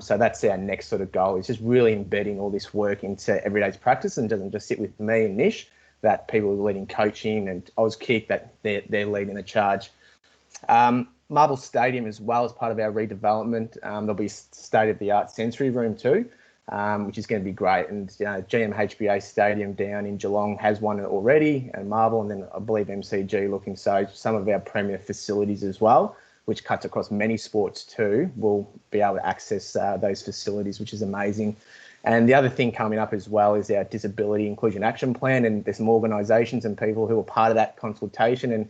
So that's our next sort of goal, is just really embedding all this work into everyday's practice, and doesn't just sit with me and Nish, that people are leading coaching and AusKick, that they're leading the charge. Marble Stadium as well, as part of our redevelopment. There'll be state-of-the-art sensory room too, which is going to be great. And GMHBA Stadium down in Geelong has one already, and Marble, and then I believe MCG looking. So some of our premier facilities as well, which cuts across many sports too, will be able to access those facilities, which is amazing. And the other thing coming up as well is our Disability Inclusion Action Plan, and there's some organisations and people who are part of that consultation, and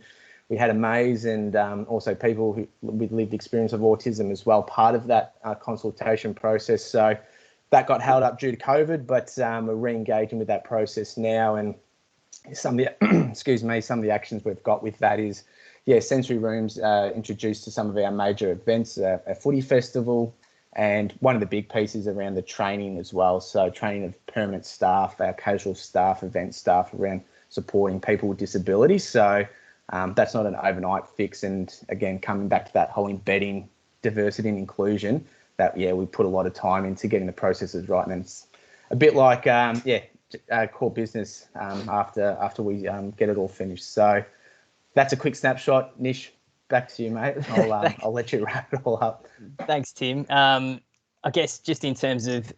we had a maze, and also people with lived experience of autism as well, part of that consultation process. So that got held up due to COVID, but we're re-engaging with that process now. And some of the, some of the actions we've got with that is, yeah, sensory rooms introduced to some of our major events, a footy festival, and one of the big pieces around the training as well. So training of permanent staff, our casual staff, event staff around supporting people with disabilities. So that's not an overnight fix. And again, coming back to that whole embedding diversity and inclusion, that, yeah, we put a lot of time into getting the processes right. And it's a bit like, core business after we get it all finished. So that's a quick snapshot. Nish, back to you, mate. I'll let you wrap it all up. Thanks, Tim. I guess just in terms of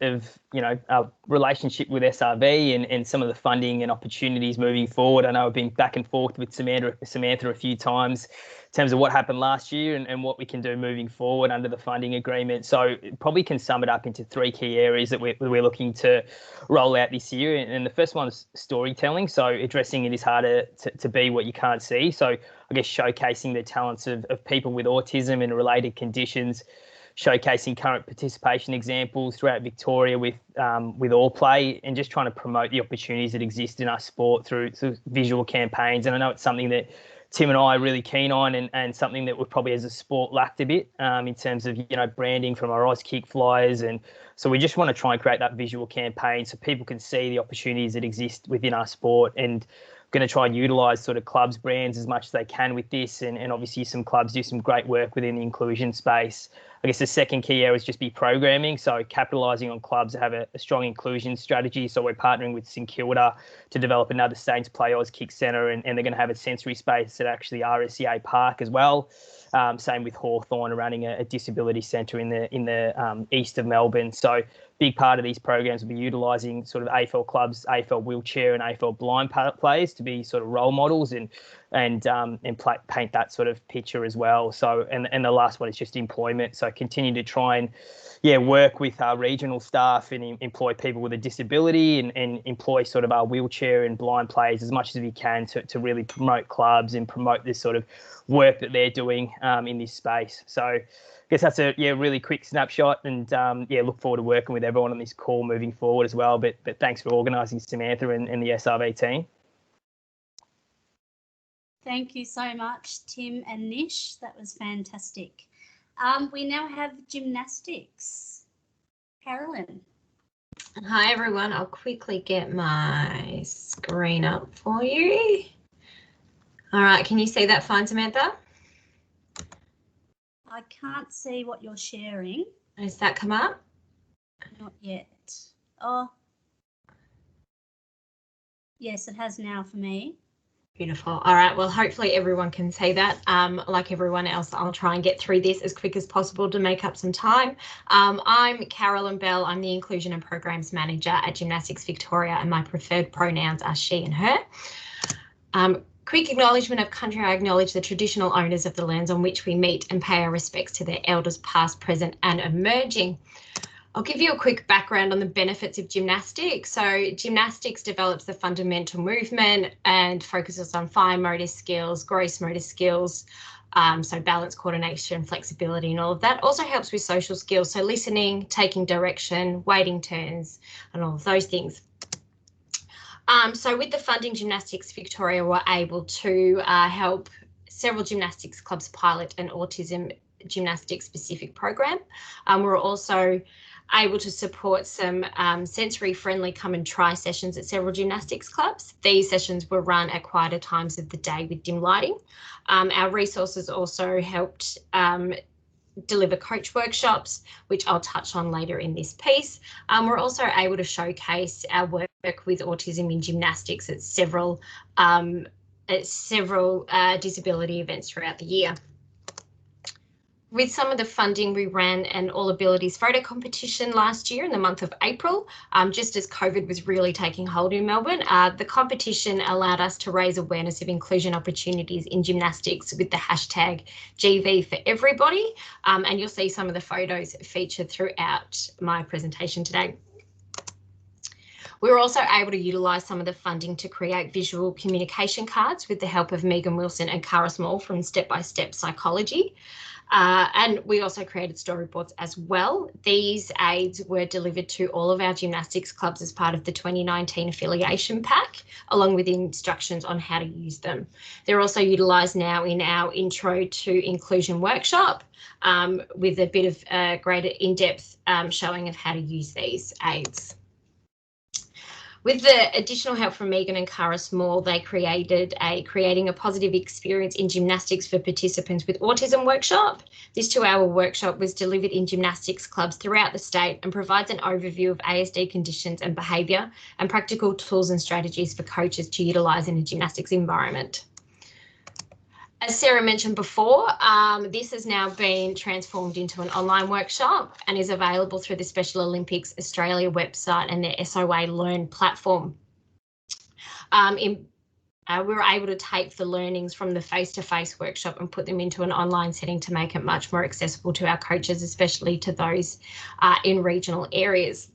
our relationship with SRV and some of the funding and opportunities moving forward, I know I've been back and forth with Samantha a few times in terms of what happened last year and what we can do moving forward under the funding agreement. So probably can sum it up into 3 key areas that we're looking to roll out this year. And the first one is storytelling. So addressing it is harder to be what you can't see. So I guess showcasing the talents of people with autism and related conditions, showcasing current participation examples throughout Victoria with All Play, and just trying to promote the opportunities that exist in our sport through visual campaigns. And I know it's something that Tim and I are really keen on, and something that we probably as a sport lacked a bit in terms of branding from our Auskick flyers. And so we just want to try and create that visual campaign so people can see the opportunities that exist within our sport, and going to try and utilise sort of clubs brands as much as they can with this, and obviously some clubs do some great work within the inclusion space. I guess the second key area is just be programming, so capitalising on clubs that have a strong inclusion strategy. So we're partnering with St Kilda to develop another Saints Play Auskick Centre, and they're going to have a sensory space at actually RSCA Park as well. Same with Hawthorn, running a disability centre in the east of Melbourne. So big part of these programs will be utilising sort of AFL clubs, AFL wheelchair and AFL blind players to be sort of role models and paint that sort of picture as well. So and the last one is just employment. So continue to try and work with our regional staff and employ people with a disability and employ sort of our wheelchair and blind players as much as we can to really promote clubs and promote this sort of work that they're doing in this space. So I guess that's a really quick snapshot, and look forward to working with everyone on this call moving forward as well. But thanks for organising, Samantha and the SRV team. Thank you so much, Tim and Nish. That was fantastic. We now have gymnastics. Carolyn. Hi, everyone. I'll quickly get my screen up for you. All right, can you see that fine, Samantha? I can't see what you're sharing. Has that come up? Not yet. Oh, yes, it has now for me. Beautiful. All right. Well, hopefully everyone can see that. Like everyone else, I'll try and get through this as quick as possible to make up some time. I'm Carolyn Bell. I'm the Inclusion and Programs Manager at Gymnastics Victoria, and my preferred pronouns are she and her. Quick acknowledgement of country. I acknowledge the traditional owners of the lands on which we meet and pay our respects to their elders past, present and emerging. I'll give you a quick background on the benefits of gymnastics. So gymnastics develops the fundamental movement and focuses on fine motor skills, gross motor skills, so balance, coordination, flexibility and all of that. Also helps with social skills, so listening, taking direction, waiting turns and all of those things. So with the funding, Gymnastics Victoria were able to help several gymnastics clubs pilot an autism gymnastics-specific program. We're also able to support some sensory friendly come and try sessions at several gymnastics clubs. These sessions were run at quieter times of the day with dim lighting. Our resources also helped deliver coach workshops, which I'll touch on later in this piece. We're also able to showcase our work with autism in gymnastics at several disability events throughout the year. With some of the funding, we ran an All Abilities photo competition last year in the month of April, just as COVID was really taking hold in Melbourne. The competition allowed us to raise awareness of inclusion opportunities in gymnastics with the hashtag GV for everybody, and you'll see some of the photos featured throughout my presentation today. We were also able to utilise some of the funding to create visual communication cards with the help of Megan Wilson and Cara Small from Step by Step Psychology. And we also created storyboards as well. These aids were delivered to all of our gymnastics clubs as part of the 2019 affiliation pack, along with instructions on how to use them. They're also utilised now in our Intro to Inclusion workshop with a bit of greater in-depth showing of how to use these aids. With the additional help from Megan and Cara Small, they created a Creating a Positive Experience in Gymnastics for Participants with Autism workshop. This 2-hour workshop was delivered in gymnastics clubs throughout the state and provides an overview of ASD conditions and behaviour and practical tools and strategies for coaches to utilise in a gymnastics environment. As Sarah mentioned before, this has now been transformed into an online workshop and is available through the Special Olympics Australia website and their SOA Learn platform. We were able to take the learnings from the face-to-face workshop and put them into an online setting to make it much more accessible to our coaches, especially to those in regional areas.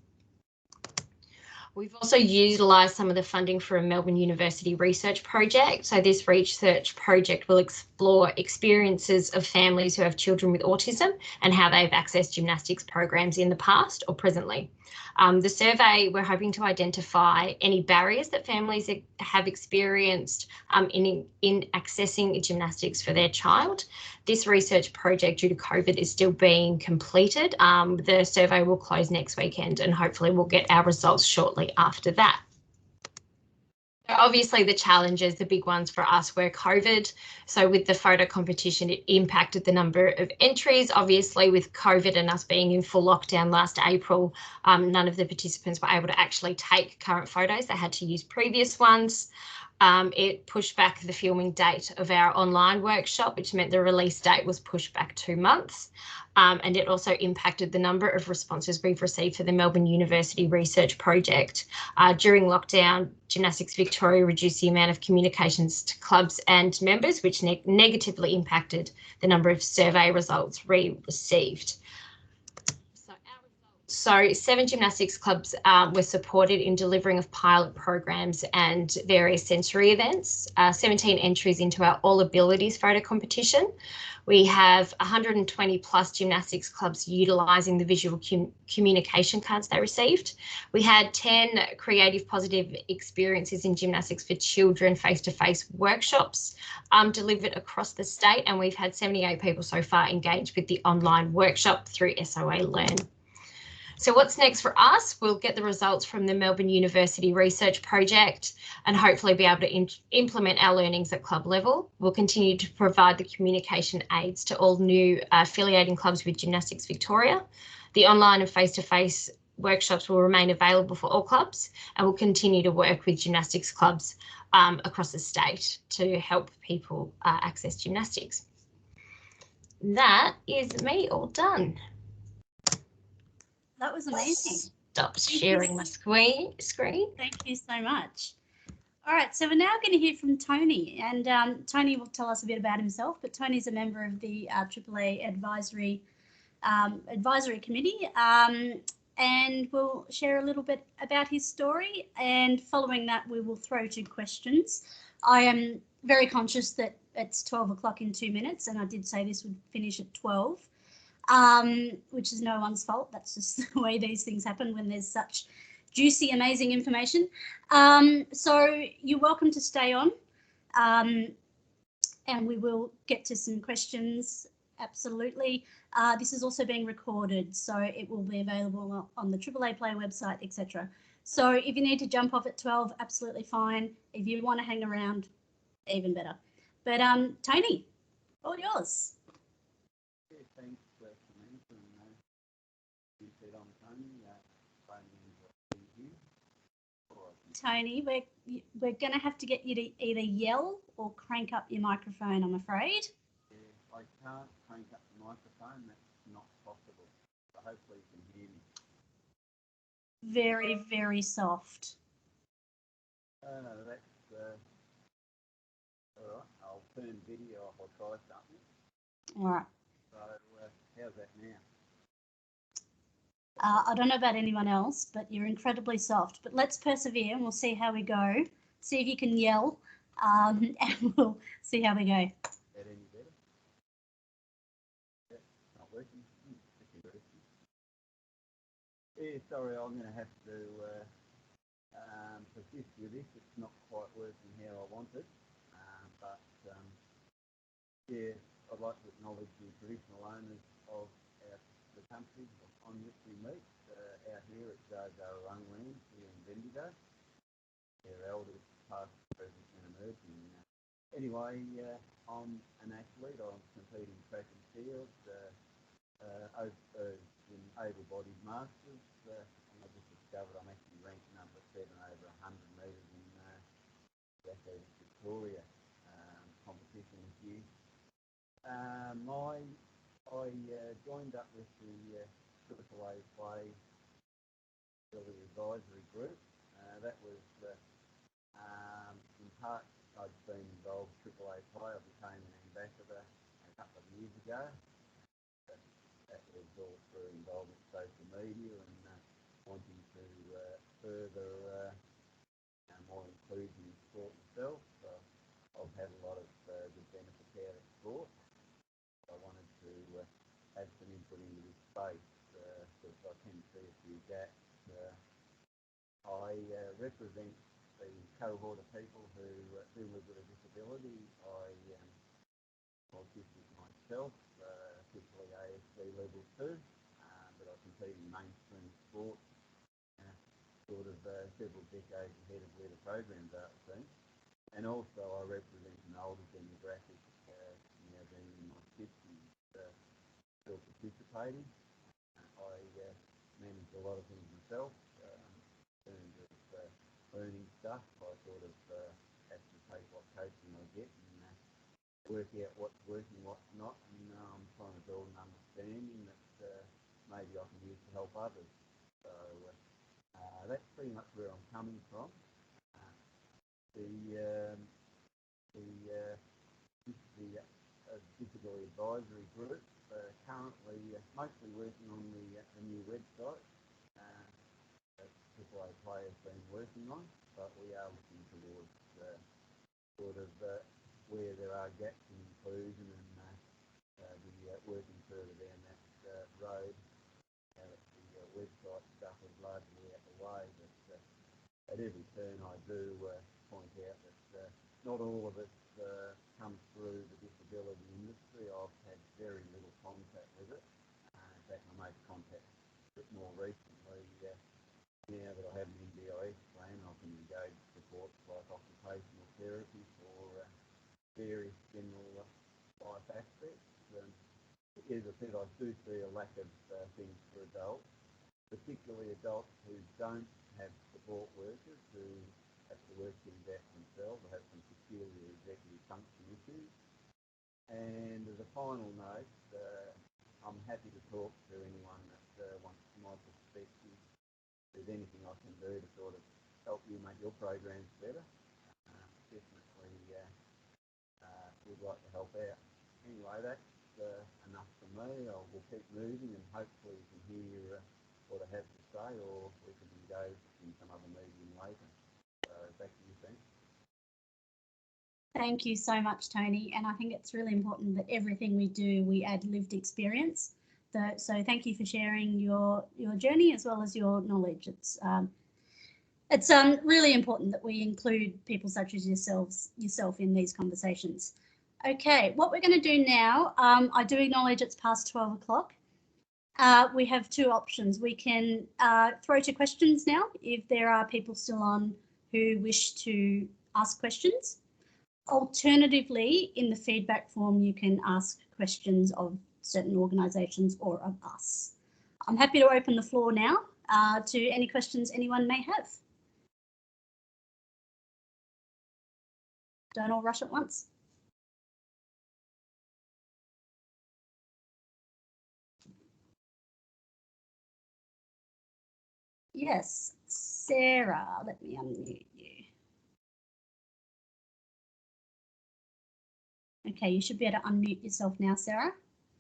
We've also utilised some of the funding for a Melbourne University research project. So this research project will explore experiences of families who have children with autism and how they've accessed gymnastics programs in the past or presently. The survey, we're hoping to identify any barriers that families have experienced in accessing gymnastics for their child. This research project, due to COVID, is still being completed. The survey will close next weekend and hopefully we'll get our results shortly after that. Obviously, the challenges, the big ones for us were COVID. So with the photo competition, it impacted the number of entries. Obviously, with COVID and us being in full lockdown last April, none of the participants were able to actually take current photos. They had to use previous ones. It pushed back the filming date of our online workshop, which meant the release date was pushed back 2 months. And it also impacted the number of responses we've received for the Melbourne University research project. During lockdown, Gymnastics Victoria reduced the amount of communications to clubs and members, which negatively impacted the number of survey results we received. So 7 gymnastics clubs were supported in delivering of pilot programs and various sensory events, 17 entries into our All Abilities photo competition. We have 120 plus gymnastics clubs utilising the visual communication cards they received. We had 10 creative positive experiences in gymnastics for children face-to-face workshops delivered across the state, and we've had 78 people so far engaged with the online workshop through SOA Learn. So what's next for us? We'll get the results from the Melbourne University research project and hopefully be able to implement our learnings at club level. We'll continue to provide the communication aids to all new affiliating clubs with Gymnastics Victoria. The online and face-to-face workshops will remain available for all clubs, and we'll continue to work with gymnastics clubs across the state to help people access gymnastics. That is me all done. That was amazing. Stop sharing my screen. Thank you so much. All right, so we're now going to hear from Tony, and Tony will tell us a bit about himself, but Tony's a member of the AAA Advisory Committee, and we'll share a little bit about his story, and following that we will throw to questions. I am very conscious that it's 12 o'clock in 2 minutes, and I did say this would finish at 12. Which is no one's fault. That's just the way these things happen when there's such juicy, amazing information. So you're welcome to stay on, and we will get to some questions. Absolutely. This is also being recorded, so it will be available on the AAA Play website, etc. So if you need to jump off at 12, absolutely fine. If you want to hang around, even better. But Tony, all yours. Tony, we're going to have to get you to either yell or crank up your microphone, I'm afraid. Yeah, I can't crank up the microphone. That's not possible. So hopefully you can hear me. Very, very soft. That's all right. I'll turn video off. I'll try something. All right. So how's that I don't know about anyone else, but you're incredibly soft. But let's persevere and we'll see how we go. See if you can yell, and we'll see how we go. That any better? Yeah, not working. Yeah, sorry, I'm going to have to persist with this. It's not quite working how I wanted, but yeah, I'd like to acknowledge the traditional owners of the country on which we meet out here at Jajarurrung land here in Bendigo. Their elders, past, present and emerging. Anyway, I'm an athlete. I'm competing track and field in able-bodied masters. And I just discovered I'm actually ranked number 7 over 100 metres in Athletics Victoria competition this year. I joined up with the AAA Play Disability Advisory Group. That was in part I'd been involved with AAA Play. I became an ambassador a couple of years ago. That was all through involvement in social media and wanting to further more inclusion in sport itself. So I've had a lot of good benefits out of sport. I wanted to have some input into this space because I can see a few gaps. I represent the cohort of people who live with a disability. I'm autistic myself, particularly ASD level 2, but I compete in mainstream sport sort of several decades ahead of where the programs are, it seems. And also I represent an older demographic, now being in my 50s, still participating. I manage a lot of things myself in terms of learning stuff. I sort of have to take what coaching I get and work out what's working, what's not, and I'm trying to build an understanding that maybe I can use to help others. So that's pretty much where I'm coming from. The Disability Advisory Group currently mostly working on the new website that AAA Play has been working on, but we are looking towards sort of where there are gaps in inclusion and working further down that road. The website stuff is largely out the way, but at every turn I do point out that not all of us come through the disability industry. I've had very little contact with it. In fact, I made contact a bit more recently. Now that I have an NDIS plan, I can engage supports like occupational therapy for various general life aspects. As I said, I do see a lack of things for adults, particularly adults who don't have support workers, who have to work things out themselves or have some peculiar executive function issues. And as a final note, I'm happy to talk to anyone that wants my perspective. If there's anything I can do to sort of help you make your programs better, definitely would like to help out. Anyway, that's enough for me. We'll keep moving and hopefully you can hear what I have to say, or we can engage in some other meeting later. So back to you, thanks. Thank you so much, Tony. And I think it's really important that everything we do, we add lived experience. So thank you for sharing your journey as well as your knowledge. It's really important that we include people such as yourself in these conversations. Okay, what we're going to do now, I do acknowledge it's past 12 o'clock. We have two options. We can throw to questions now if there are people still on who wish to ask questions. Alternatively, in the feedback form, you can ask questions of certain organisations or of us. I'm happy to open the floor now to any questions anyone may have. Don't all rush at once. Yes, Sarah, let me unmute you. Okay, you should be able to unmute yourself now, Sarah.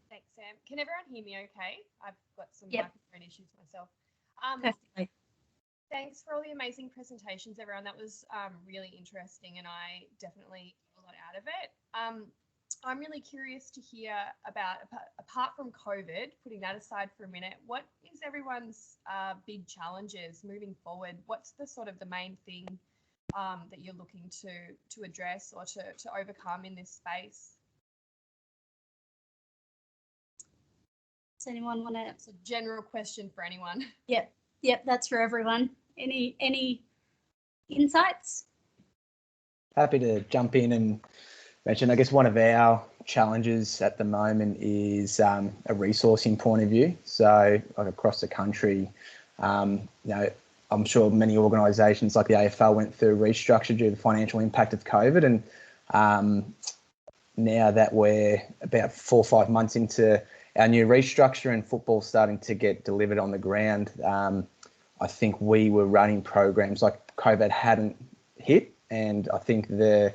Thanks, Sam. Can everyone hear me okay? I've got some Yep. microphone issues myself. Perfectly. Thanks for all the amazing presentations, everyone. That was really interesting, and I definitely got a lot out of it. I'm really curious to hear about, apart from COVID, putting that aside for a minute, what is everyone's big challenges moving forward? What's the sort of the main thing that you're looking to address or to overcome in this space? Does anyone want to? It's a general question for anyone. Yep, that's for everyone. Any insights? Happy to jump in and mention, I guess one of our challenges at the moment is a resourcing point of view. So like across the country, you know, I'm sure many organisations like the AFL went through restructure due to the financial impact of COVID. And now that we're about 4 or 5 months into our new restructure and football starting to get delivered on the ground, I think we were running programs like COVID hadn't hit. And I think the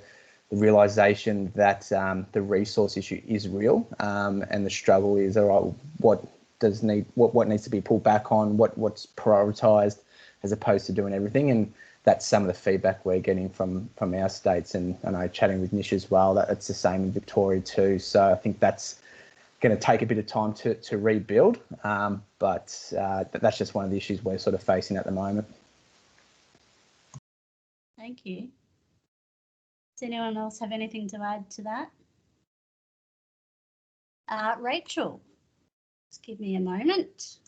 realisation that the resource issue is real, and the struggle is, all right, what needs to be pulled back on, what's prioritised as opposed to doing everything. And that's some of the feedback we're getting from our states. And I know chatting with Nish as well, that it's the same in Victoria too. So I think that's going to take a bit of time to rebuild, but that's just one of the issues we're sort of facing at the moment. Thank you. Does anyone else have anything to add to that? Rachel, just give me a moment.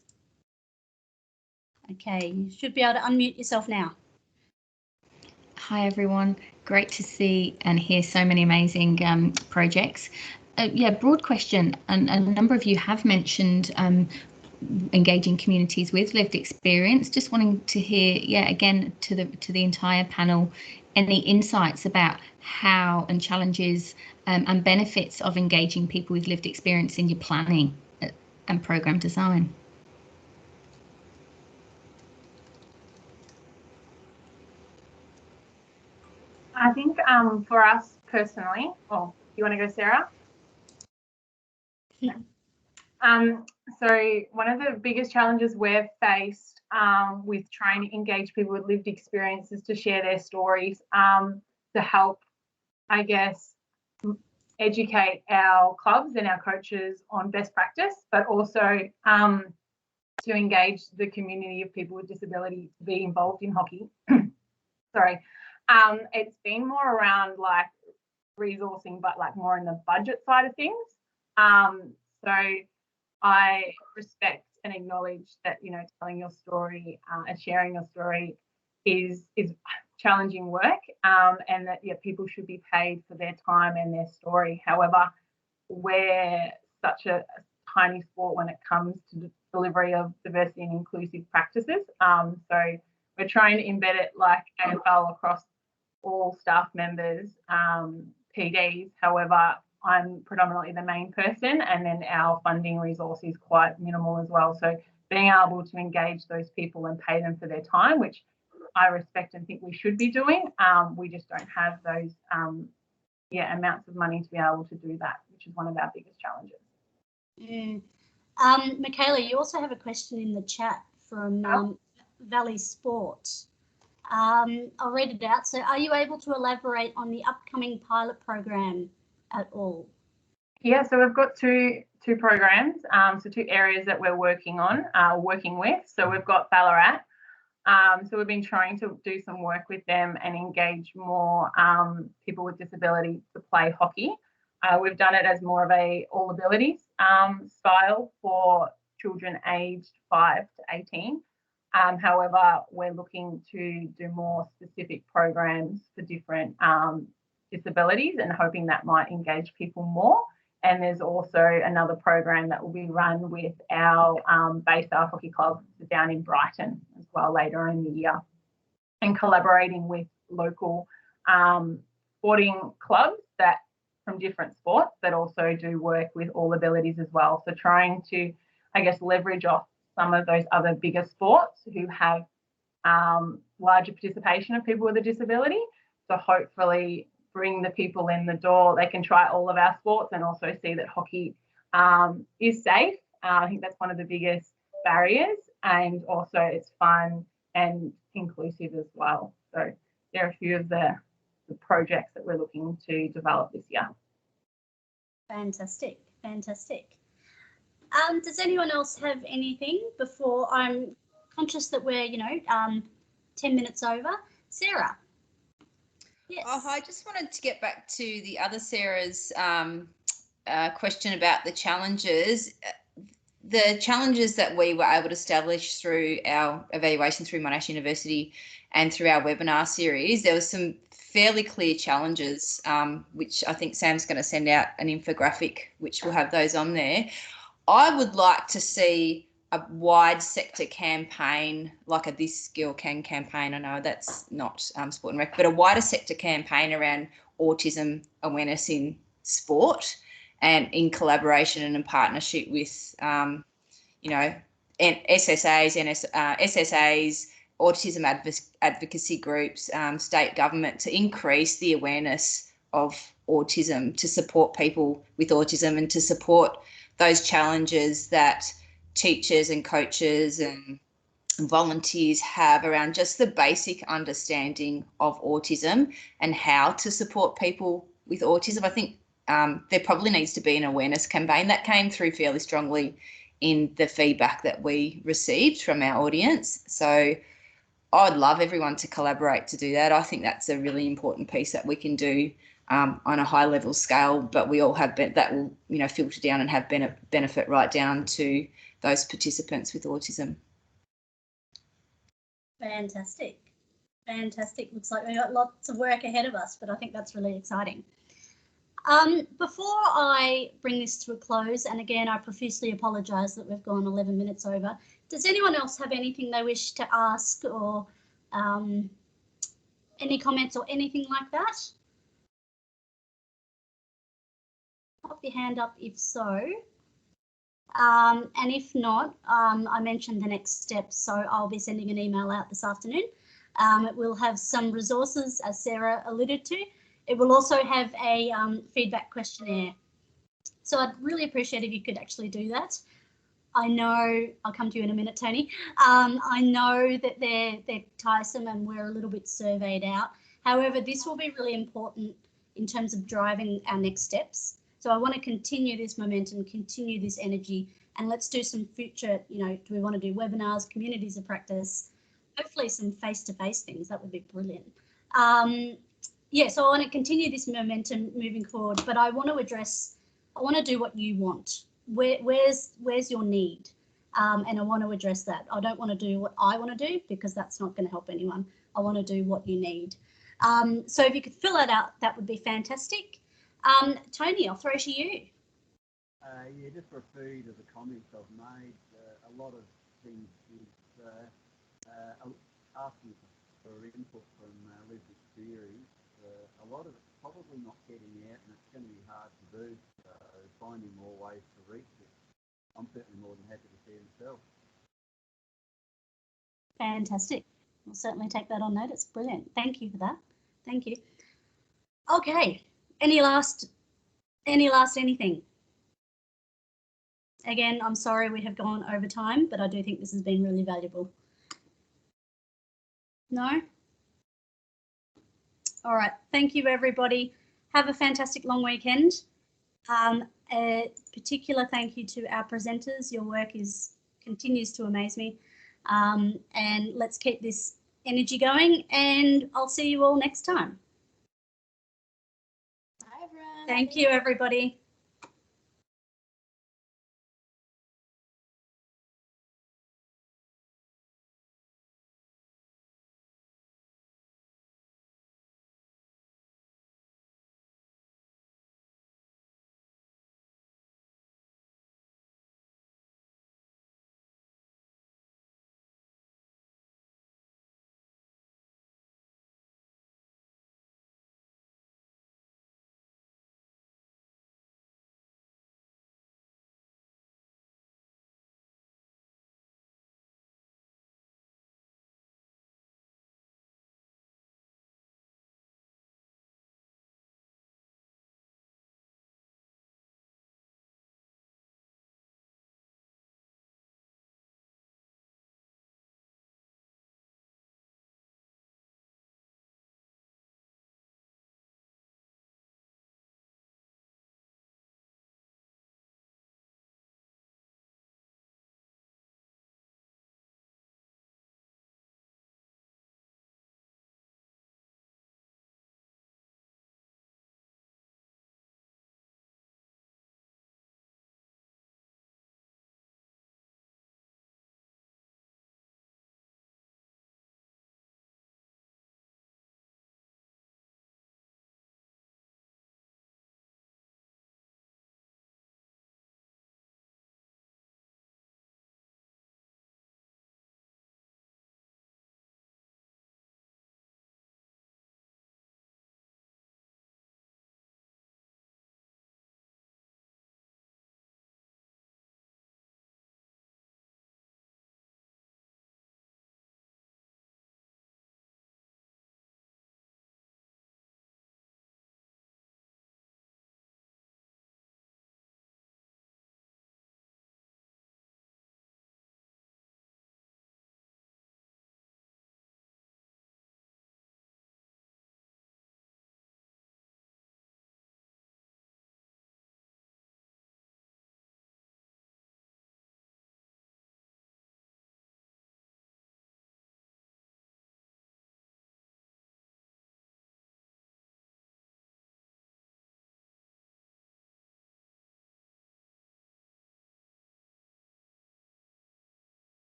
Okay, you should be able to unmute yourself now. Hi everyone, great to see and hear so many amazing projects. Yeah, broad question, and a number of you have mentioned engaging communities with lived experience. Just wanting to hear, yeah, again to the entire panel, any insights about how and challenges and benefits of engaging people with lived experience in your planning and program design. I think for us personally, you want to go, Sarah? So one of the biggest challenges we've faced with trying to engage people with lived experiences to share their stories, to help, I guess, educate our clubs and our coaches on best practice, but also to engage the community of people with disability to be involved in hockey. Sorry. It's been more around like resourcing, but like more in the budget side of things. So I respect and acknowledge that, you know, telling your story and sharing your story is challenging work, and that, yeah, people should be paid for their time and their story. However, we're such a tiny sport when it comes to the delivery of diversity and inclusive practices. So we're trying to embed it like AFL across all staff members, PDs. However, I'm predominantly the main person, and then our funding resource is quite minimal as well. So being able to engage those people and pay them for their time, which I respect and think we should be doing, we just don't have those amounts of money to be able to do that, which is one of our biggest challenges. Michaela, you also have a question in the chat from Valley Sport. I'll read it out. So are you able to elaborate on the upcoming pilot program at all? Yeah, so we've got two programs, so two areas that we're working with. So we've got Ballarat. So we've been trying to do some work with them and engage more people with disability to play hockey. We've done it as more of a all abilities style for children aged 5 to 18. However, we're looking to do more specific programs for different disabilities and hoping that might engage people more. And there's also another program that will be run with our Bayside Hockey Club down in Brighton as well later in the year, and collaborating with local sporting clubs that from different sports that also do work with all abilities as well. So trying to, I guess, leverage off some of those other bigger sports who have larger participation of people with a disability. So hopefully bring the people in the door. They can try all of our sports and also see that hockey is safe. I think that's one of the biggest barriers, and also it's fun and inclusive as well. So there are a few of the projects that we're looking to develop this year. Fantastic, fantastic. Does anyone else have anything before? I'm conscious that we're, 10 minutes over. Sarah. Yes. Oh, I just wanted to get back to the other Sarah's question about the challenges. The challenges that we were able to establish through our evaluation through Monash University and through our webinar series, there was some fairly clear challenges, which I think Sam's going to send out an infographic, which will have those on there. I would like to see a wide sector campaign, like a This Skill Can campaign. I know that's not sport and rec, but a wider sector campaign around autism awareness in sport, and in collaboration and in partnership with, SSAs, SSAs, autism advocacy groups, state government, to increase the awareness of autism, to support people with autism and to support those challenges that teachers and coaches and volunteers have around just the basic understanding of autism and how to support people with autism. I think there probably needs to be an awareness campaign that came through fairly strongly in the feedback that we received from our audience. So I'd love everyone to collaborate to do that. I think that's a really important piece that we can do on a high level scale, but we all have that will, filter down and have benefit right down to those participants with autism. Fantastic. Fantastic. Looks like we've got lots of work ahead of us, but I think that's really exciting. Before I bring this to a close, and again, I profusely apologise that we've gone 11 minutes over, does anyone else have anything they wish to ask, or any comments or anything like that? Pop your hand up if so. And if not, I mentioned the next steps, so I'll be sending an email out this afternoon. It will have some resources, as Sarah alluded to. It will also have a feedback questionnaire. So I'd really appreciate if you could actually do that. I know, I'll come to you in a minute, Tony. I know that they're tiresome and we're a little bit surveyed out. However, this will be really important in terms of driving our next steps. So I want to continue this momentum, continue this energy, and let's do some future, do we want to do webinars, communities of practice, hopefully some face-to-face things. That would be brilliant. So I want to continue this momentum moving forward, but I want to do what you want. Where's your need? And I want to address that. I don't want to do what I want to do, because that's not going to help anyone. I want to do what you need. So if you could fill that out, that would be fantastic. Tony, I'll throw to you. Just refer to the comments I've made. A lot of things is asking for input from lived experience. A lot of it's probably not getting out, and it's going to be hard to do. So finding more ways to reach it. I'm certainly more than happy to see it myself. Fantastic. We'll certainly take that on notice. Brilliant. Thank you for that. Thank you. Okay. Any last anything? Again, I'm sorry we have gone over time, but I do think this has been really valuable. No? All right. Thank you, everybody. Have a fantastic long weekend. A particular thank you to our presenters. Your work continues to amaze me. And let's keep this energy going, and I'll see you all next time. Bye, everyone. Thank you, everybody.